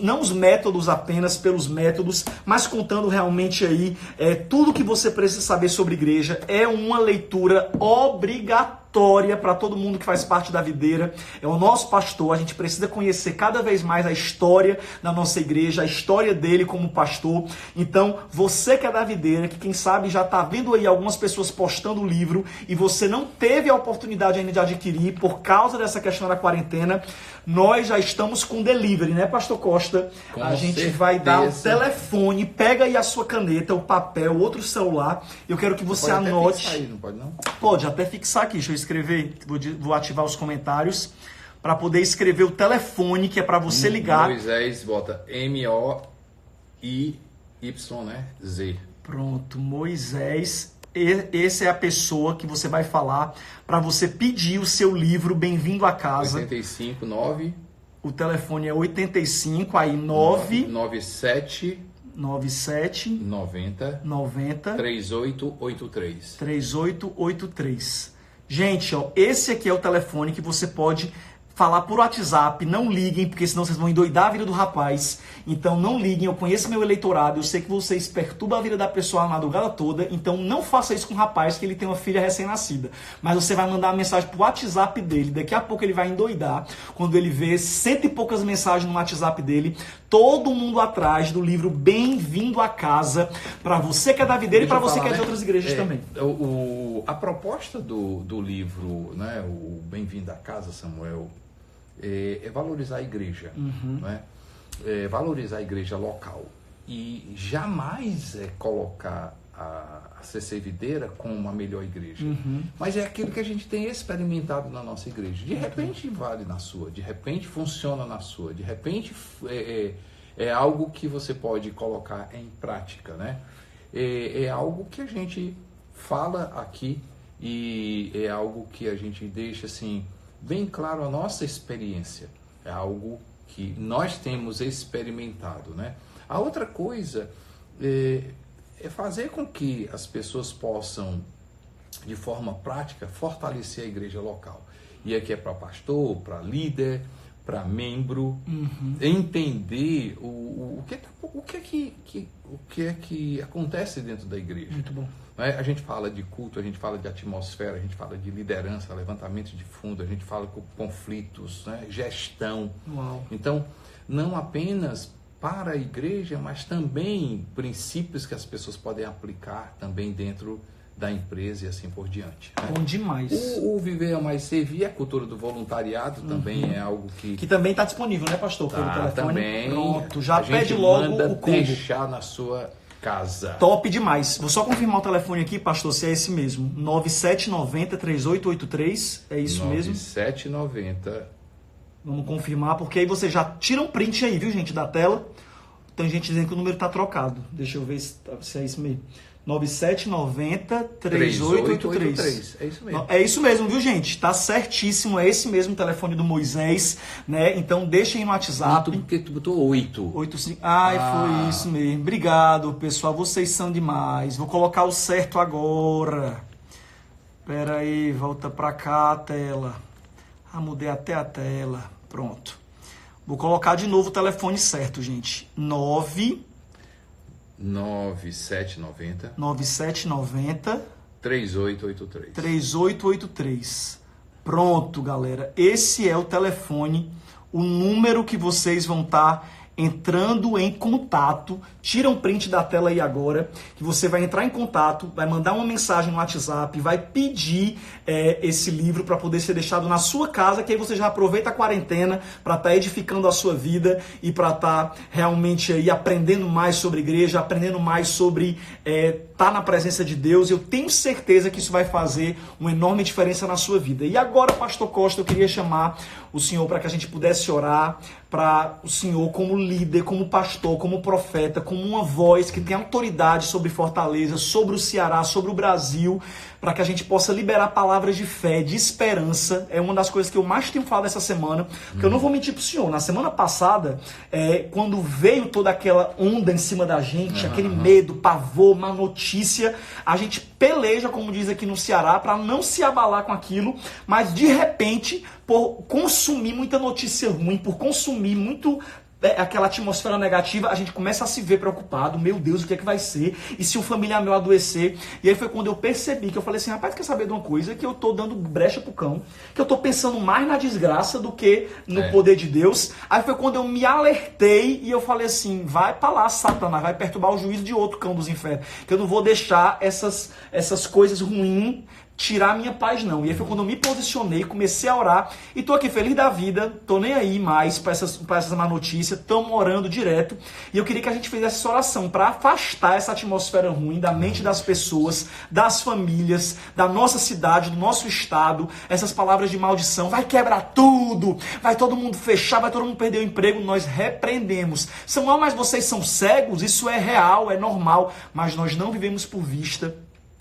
não os métodos apenas pelos métodos, mas contando realmente aí tudo que você precisa saber sobre igreja. É uma leitura obrigatória história para todo mundo que faz parte da videira. É o nosso pastor, a gente precisa conhecer cada vez mais a história da nossa igreja, a história dele como pastor. Então, você que é da videira, que quem sabe já está vendo aí algumas pessoas postando o livro e você não teve a oportunidade ainda de adquirir por causa dessa questão da quarentena, nós já estamos com delivery, né, Pastor Costa? Com a gente certeza. vai dar o telefone, pega aí a sua caneta, o papel, outro celular. Eu quero que você pode anote. até fixar aí, não pode não? Pode até fixar aqui, deixa eu escrever, vou ativar os comentários para poder escrever o telefone que é para você ligar. Moisés, bota M-O-I-Y, né? Z. Pronto, Moisés. Essa é a pessoa que você vai falar para você pedir o seu livro Bem-vindo a Casa. 859 O telefone é 85, aí 97 97 90 90 3883. 3883. Gente, ó, esse aqui é o telefone que você pode falar por WhatsApp. Não liguem, porque senão vocês vão endoidar a vida do rapaz. Então não liguem, eu conheço meu eleitorado, eu sei que vocês perturbam a vida da pessoa a madrugada toda, então não faça isso com o rapaz, que ele tem uma filha recém-nascida. Mas você vai mandar uma mensagem pro WhatsApp dele, daqui a pouco ele vai endoidar, quando ele vê 100 e poucas mensagens no WhatsApp dele, todo mundo atrás do livro Bem-vindo a Casa, para você que é da videira e para você que é de outras igrejas também. A proposta do livro, né, o Bem-vindo a Casa, Samuel, é valorizar a igreja, né? Valorizar a igreja local e jamais colocar a CC Videira como a melhor igreja, mas é aquilo que a gente tem experimentado na nossa igreja. De repente vale na sua, de repente funciona na sua, de repente é algo que você pode colocar em prática, né? É algo que a gente fala aqui e é algo que a gente deixa assim bem claro a nossa experiência. É algo que nós temos experimentado, né? A outra coisa é fazer com que as pessoas possam, de forma prática, fortalecer a igreja local. E aqui é para pastor, para líder, para membro, entender o que é que acontece dentro da igreja. Muito bom. A gente fala de culto, a gente fala de atmosfera, a gente fala de liderança, levantamento de fundo, a gente fala de conflitos, né? Gestão. Uau. Então, não apenas para a igreja, mas também princípios que as pessoas podem aplicar também dentro da empresa e assim por diante. Né? Bom demais. O Viver a Mais Servir, a cultura do voluntariado também é algo que também está disponível, né, pastor? Pelo telefone. Também. Pronto, já a pede gente logo manda o combo. deixar na sua casa. Top demais. Vou só confirmar o telefone aqui, pastor, se é esse mesmo. 9790-3883. É isso mesmo? 9790. Vamos confirmar, porque aí você já tira um print aí, viu, gente, da tela. Tem gente dizendo que o número está trocado. Deixa eu ver se é isso mesmo. 9790-3883. É isso mesmo. É isso mesmo, viu, gente? Tá certíssimo, é esse mesmo telefone do Moisés, né? Então deixa aí no WhatsApp. Porque tu botou 8. 85. Ai, foi isso mesmo. Obrigado, pessoal. Vocês são demais. Vou colocar o certo agora. Pera aí, volta pra cá a tela. Mudei até a tela. Pronto. Vou colocar de novo o telefone certo, gente. 9790 3883. 3883. Pronto, galera. Esse é o telefone, o número que vocês vão estar entrando em contato. Tira um print da tela aí agora, que você vai entrar em contato, vai mandar uma mensagem no WhatsApp, vai pedir esse livro para poder ser deixado na sua casa, que aí você já aproveita a quarentena para estar edificando a sua vida e para estar realmente aí aprendendo mais sobre igreja, aprendendo mais sobre estar na presença de Deus. Eu tenho certeza que isso vai fazer uma enorme diferença na sua vida. E agora, Pastor Costa, eu queria chamar o senhor para que a gente pudesse orar para o senhor como líder, como pastor, como profeta, como uma voz que tem autoridade sobre Fortaleza, sobre o Ceará, sobre o Brasil, para que a gente possa liberar palavras de fé, de esperança. É uma das coisas que eu mais tenho falado essa semana, porque eu não vou mentir pro senhor. Na semana passada, quando veio toda aquela onda em cima da gente, aquele medo, pavor, má notícia, a gente peleja, como diz aqui no Ceará, para não se abalar com aquilo, mas de repente, por consumir muita notícia ruim, por consumir muito aquela atmosfera negativa, a gente começa a se ver preocupado, meu Deus, o que é que vai ser? E se um familiar meu adoecer? E aí foi quando eu percebi, que eu falei assim, rapaz, quer saber de uma coisa? Que eu tô dando brecha pro cão, que eu tô pensando mais na desgraça do que no poder de Deus. Aí foi quando eu me alertei e eu falei assim, vai pra lá, Satanás, vai perturbar o juízo de outro cão dos infernos, que eu não vou deixar essas coisas ruins tirar a minha paz, não. E aí foi quando eu me posicionei, comecei a orar, e tô aqui feliz da vida, tô nem aí mais para essas má notícias, estamos orando direto, e eu queria que a gente fizesse essa oração para afastar essa atmosfera ruim da mente das pessoas, das famílias, da nossa cidade, do nosso estado, essas palavras de maldição, vai quebrar tudo, vai todo mundo fechar, vai todo mundo perder o emprego, nós repreendemos. Mas vocês são cegos, isso é real, é normal, mas nós não vivemos por vista,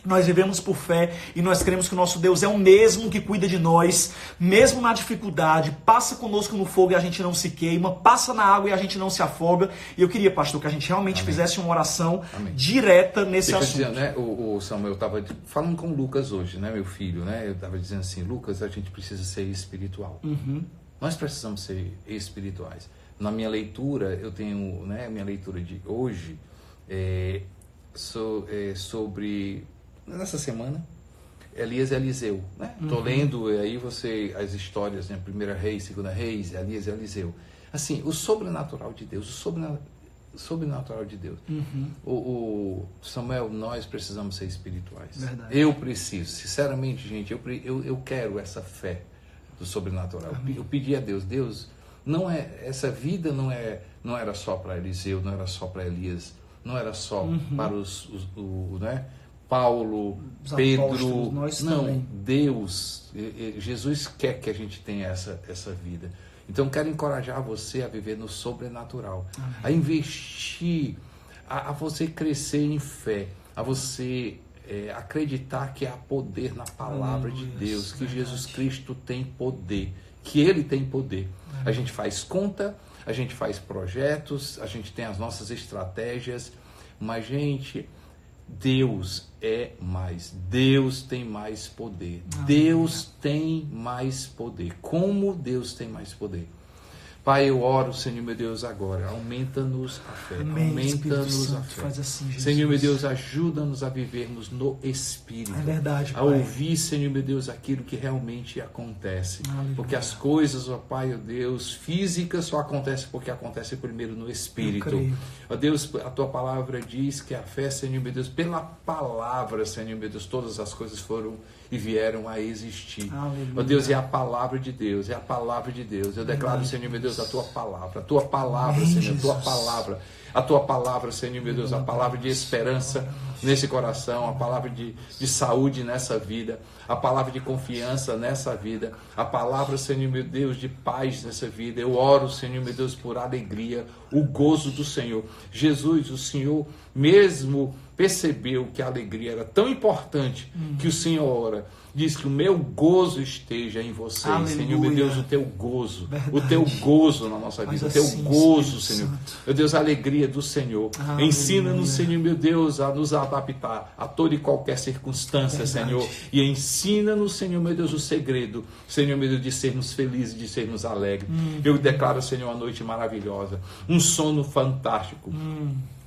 nós vivemos por fé e nós cremos que o nosso Deus é o mesmo que cuida de nós, mesmo na dificuldade, passa conosco no fogo e a gente não se queima, passa na água e a gente não se afoga. E eu queria, pastor, que a gente realmente fizesse uma oração direta nesse assunto. Dizendo, né, o Samuel estava falando com o Lucas hoje, né, meu filho, né, eu estava dizendo assim, Lucas, a gente precisa ser espiritual. Nós precisamos ser espirituais. Na minha leitura, eu tenho, né, minha leitura de hoje sobre... Nessa semana, Elias e Eliseu, né? Tô lendo aí as histórias, né? 1 Reis, 2 Reis, Elias e Eliseu. Assim, o sobrenatural de Deus, o sobrenatural de Deus. O Samuel, nós precisamos ser espirituais. Verdade. Eu preciso, sinceramente, gente, eu quero essa fé do sobrenatural. Eu pedi a Deus, essa vida não era só para Eliseu, não era só para Elias, não era só para né? Paulo, os Pedro, apóstolos, não, também. Deus, Jesus quer que a gente tenha essa vida. Então quero encorajar você a viver no sobrenatural, a investir, a você crescer em fé, a você acreditar que há poder na palavra de Deus, que Jesus Cristo tem poder, que Ele tem poder. A gente faz conta, a gente faz projetos, a gente tem as nossas estratégias, mas gente... Deus é mais, Deus tem mais poder, Deus tem mais poder. Como Deus tem mais poder? Pai, eu oro, Senhor meu Deus, agora, aumenta-nos a fé, aumenta-nos a fé. Faz assim, Jesus. Senhor meu Deus, ajuda-nos a vivermos no Espírito. É verdade, Pai. A ouvir, Senhor meu Deus, aquilo que realmente acontece. Aleluia. Porque as coisas, ó Pai, ó Deus, físicas só acontecem porque acontece primeiro no Espírito. Ó Deus, a Tua palavra diz que a fé, Senhor meu Deus, pela palavra, Senhor meu Deus, todas as coisas foram e vieram a existir. Aleluia. Ó Deus, é a palavra de Deus, é a palavra de Deus. Eu declaro, Senhor meu Deus, a Tua palavra, Senhor, a Tua palavra, Senhor meu Deus, a palavra de esperança nesse coração, a palavra de saúde nessa vida, a palavra de confiança nessa vida, a palavra, Senhor meu Deus, de paz nessa vida. Eu oro, Senhor meu Deus, por alegria, o gozo do Senhor. Jesus, o Senhor mesmo percebeu que a alegria era tão importante que o Senhor ora. Diz que o meu gozo esteja em vocês. Aleluia. Senhor, meu Deus, o teu gozo. Verdade. O teu gozo na nossa vida. Mas o teu gozo, Senhor. Meu Deus, a alegria do Senhor. Ensina-nos, Senhor, meu Deus, a nos adaptar a toda e qualquer circunstância, verdade. Senhor. E ensina-nos, Senhor, meu Deus, o segredo, Senhor, meu Deus, de sermos felizes, de sermos alegres. Eu declaro, Senhor, uma noite maravilhosa. Um sono fantástico.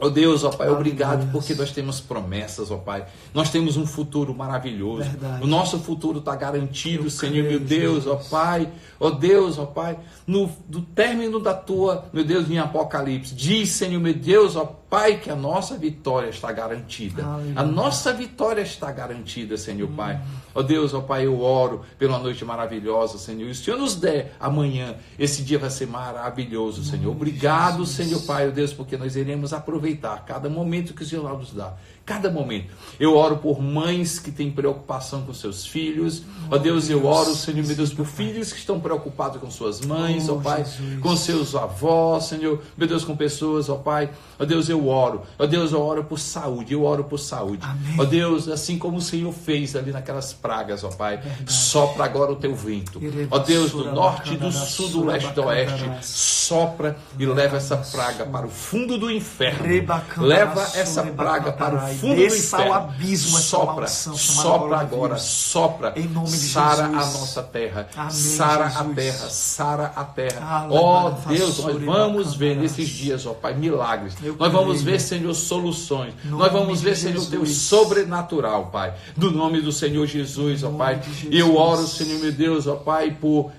Ó Deus, ó Pai, obrigado porque nós temos promessas, ó Pai. Nós temos um futuro maravilhoso. Verdade. O nosso futuro está garantido, Senhor, meu Deus, ó Pai. Ó Deus, ó Pai, do término da Tua, meu Deus, em Apocalipse, diz, Senhor, meu Deus, ó Pai, que a nossa vitória está garantida. Aleluia. A nossa vitória está garantida, Senhor, Pai. Ó Deus, ó Pai, eu oro pela noite maravilhosa, Senhor. E o Senhor nos der amanhã, esse dia vai ser maravilhoso, Senhor. Obrigado, Senhor, Pai, ó Deus, porque nós iremos aproveitar cada momento que o Senhor nos dá. Cada momento. Eu oro por mães que têm preocupação com seus filhos. Ó Deus, eu oro, Senhor, meu Deus, por filhos que estão preocupados com suas mães, ó Pai, com seus avós, Senhor, meu Deus, com pessoas, ó Pai. Ó Deus, eu oro. Ó Deus, eu oro por saúde. Eu oro por saúde. Amém. Ó Deus, assim como o Senhor fez ali naquelas pragas, ó Pai, verdade. Sopra agora o teu vento. Ó Deus, do norte, do sul, do leste, do oeste, sopra e leva essa praga para o fundo do inferno. Leva essa praga para o fundo do inferno. Abismo, sopra agora, sopra. Em nome de Sara Jesus. a nossa terra. Amém, Sara a Jesus. terra. Sara a terra. Ah, Ó Deus, nós vamos ver nesses dias, ó Pai, milagres. Nós vamos ver, Senhor, soluções. Nós vamos ver, Senhor, teu sobrenatural, Pai. Do nome do Senhor Jesus, ó Pai. Eu oro, Senhor, meu Deus, ó Pai, por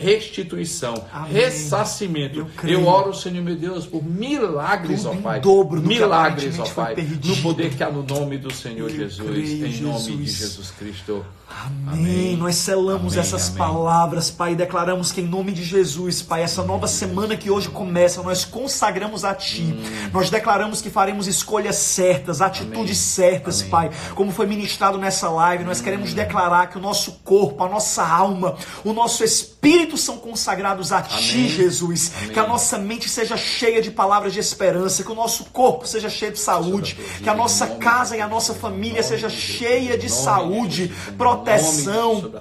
restituição, ressarcimento. Eu oro, Senhor, meu Deus, por milagres, ó Pai. Milagres, ó Pai. No poder que há no nome do Senhor Jesus. Em nome de Jesus Cristo. Amém. Nós selamos essas palavras, Pai, e declaramos que em nome de Jesus, Pai, essa nova semana que hoje começa, nós consagramos a Ti. Nós declaramos que faremos escolhas certas, atitudes certas, Pai. Como foi ministrado nessa live, nós queremos declarar que o nosso corpo, a nossa alma, o nosso espírito são consagrados a Ti, Jesus. Que a nossa mente seja cheia de palavras de esperança, que o nosso corpo seja cheio de saúde, que a nossa casa e a nossa família seja cheia de saúde, proteção,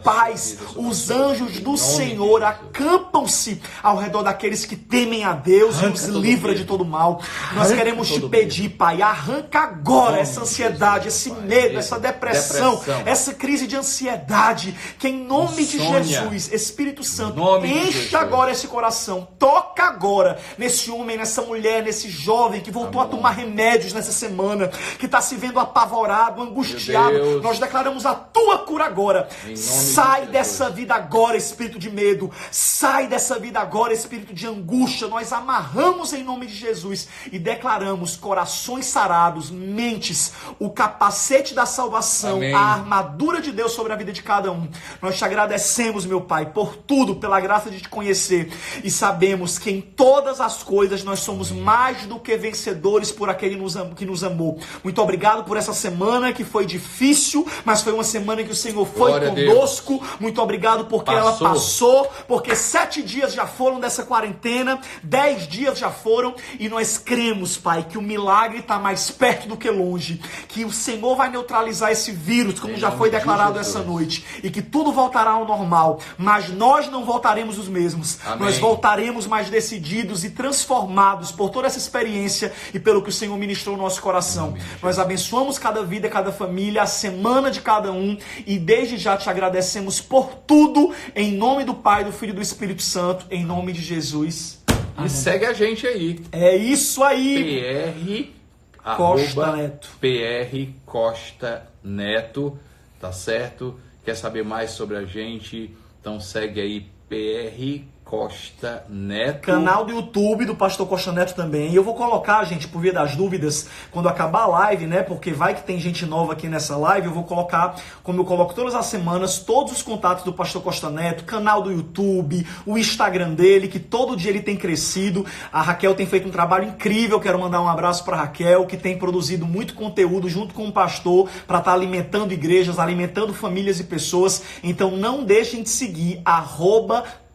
paz. Os anjos do Senhor acampam-se ao redor daqueles que temem a Deus e nos livra de todo mal. Nós queremos te pedir, Pai, arranca agora essa ansiedade, esse medo, essa depressão, essa crise de ansiedade, que em nome de Jesus, Espírito Santo, enche agora esse coração, toca agora nesse homem, nessa mulher, nesse jovem que voltou a tomar remédios nessa semana, que está se vendo apavorado, angustiado. Nós declaramos a tua cura agora. Sai dessa vida agora, espírito de medo. Sai dessa vida agora, espírito de angústia. Nós amarramos em nome de Jesus e declaramos corações sarados, mentes, o capacete da salvação, a armadura de Deus sobre a vida de cada um. Nós te agradecemos, meu Pai, por tudo, pela graça de te conhecer, e sabemos que em todas as coisas nós somos mais do que vencedores por aquele que nos amou. Muito obrigado por essa semana que foi difícil, mas foi uma semana que o Senhor foi conosco. Muito obrigado porque ela passou, porque 7 dias já foram dessa quarentena, 10 dias já foram, e nós cremos, Pai, que o milagre está mais perto do que longe, que o Senhor vai neutralizar esse vírus, como já foi declarado essa noite, e que tudo voltará ao normal, mas nós não voltaremos os mesmos. Nós voltaremos mais decididos e transformados por toda essa experiência e pelo que o Senhor ministrou no nosso coração. Nós abençoamos cada vida, cada família, a semana de cada um, e desde já te agradecemos por tudo, em nome do Pai, do Filho e do Espírito Santo, em nome de Jesus. Amém. E segue a gente aí. É isso aí. PR Costa Neto. PR Costa Neto, tá certo? Quer saber mais sobre a gente? Então segue aí PR Costa Neto. Canal do YouTube do Pastor Costa Neto também. E eu vou colocar, gente, por via das dúvidas, quando acabar a live, né? Porque vai que tem gente nova aqui nessa live, eu vou colocar, como eu coloco todas as semanas, todos os contatos do Pastor Costa Neto, canal do YouTube, o Instagram dele, que todo dia ele tem crescido. A Raquel tem feito um trabalho incrível. Quero mandar um abraço para Raquel, que tem produzido muito conteúdo junto com o pastor para estar alimentando igrejas, alimentando famílias e pessoas. Então não deixem de seguir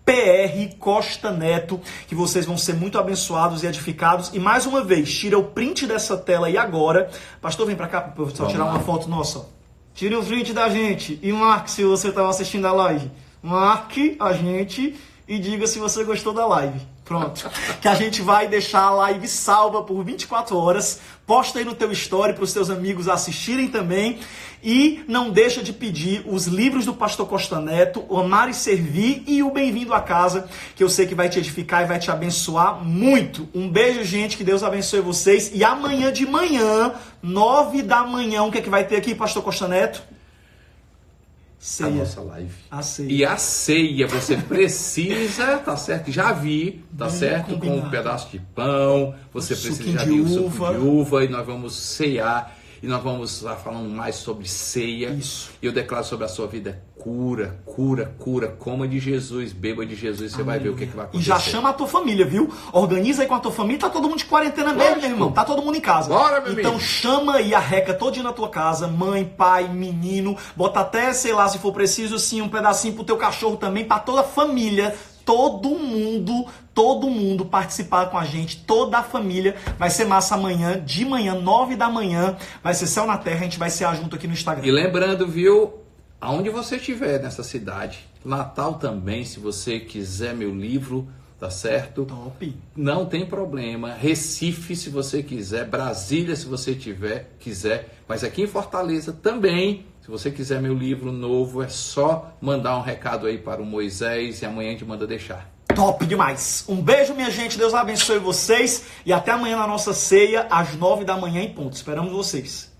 @PR Costa Neto, que vocês vão ser muito abençoados e edificados. E mais uma vez, tira o print dessa tela aí agora. Pastor, vem pra cá para eu tirar uma foto nossa. Tire o print da gente e marque se você estava assistindo a live. Marque a gente e diga se você gostou da live. Pronto. Que a gente vai deixar a live salva por 24 horas. Posta aí no teu story para os teus amigos assistirem também. E não deixa de pedir os livros do Pastor Costa Neto, o Amar e Servir e o Bem-vindo a Casa, que eu sei que vai te edificar e vai te abençoar muito. Um beijo, gente, que Deus abençoe vocês. E amanhã de manhã, 9 da manhã, o que é que vai ter aqui, Pastor Costa Neto? Ceia. A nossa live. A ceia. E a ceia, você precisa, tá certo? Já vi, tá certo? Combinado. Com um pedaço de pão, você precisa já de vir o suco de uva, e nós vamos ceiar. E nós vamos lá falando mais sobre ceia. Isso. E eu declaro sobre a sua vida cura, cura, cura. Coma de Jesus, beba de Jesus, você vai ver o que vai acontecer. E já chama a tua família, viu? Organiza aí com a tua família. Tá todo mundo de quarentena mesmo, meu irmão. Tá todo mundo em casa. Bora, meu então amigo. Chama aí a reca todinha na tua casa. Mãe, pai, menino. Bota até, sei lá, se for preciso, assim, um pedacinho pro teu cachorro também. Pra toda a família. Todo mundo participar com a gente, toda a família. Vai ser massa amanhã, de manhã, 9 da manhã. Vai ser Céu na Terra, a gente vai ser junto aqui no Instagram. E lembrando, viu, aonde você estiver nessa cidade, Natal também, se você quiser meu livro, tá certo? Top. Não tem problema. Recife, se você quiser. Brasília, se você quiser. Mas aqui em Fortaleza também, se você quiser meu livro novo, é só mandar um recado aí para o Moisés e amanhã a gente manda deixar. Top demais. Um beijo, minha gente. Deus abençoe vocês. E até amanhã na nossa ceia, às 9 da manhã em ponto. Esperamos vocês.